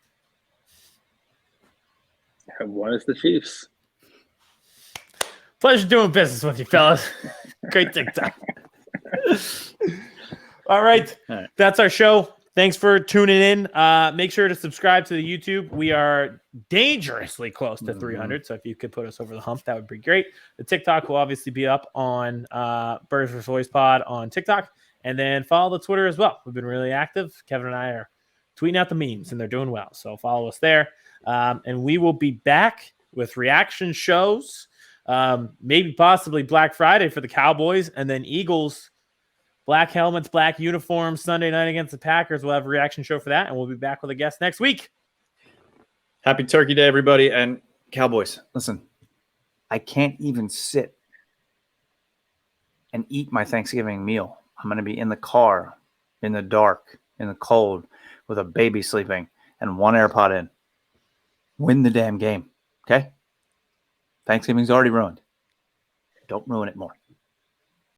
At 1 is the Chiefs. Pleasure doing business with you, fellas. Great TikTok. All right. That's our show. Thanks for tuning in. Make sure to subscribe to the YouTube. We are dangerously close to 300. So if you could put us over the hump, that would be great. The TikTok will obviously be up on Birds vs. Boys Pod on TikTok. And then follow the Twitter as well. We've been really active. Kevin and I are tweeting out the memes, and they're doing well. So follow us there. And we will be back with reaction shows, maybe possibly Black Friday for the Cowboys, and then Eagles, black helmets, black uniforms, Sunday night against the Packers. We'll have a reaction show for that, and we'll be back with a guest next week. Happy Turkey Day, everybody. And Cowboys, listen, I can't even sit and eat my Thanksgiving meal. I'm going to be in the car, in the dark, in the cold, with a baby sleeping and one AirPod in. Win the damn game, okay? Thanksgiving's already ruined. Don't ruin it more.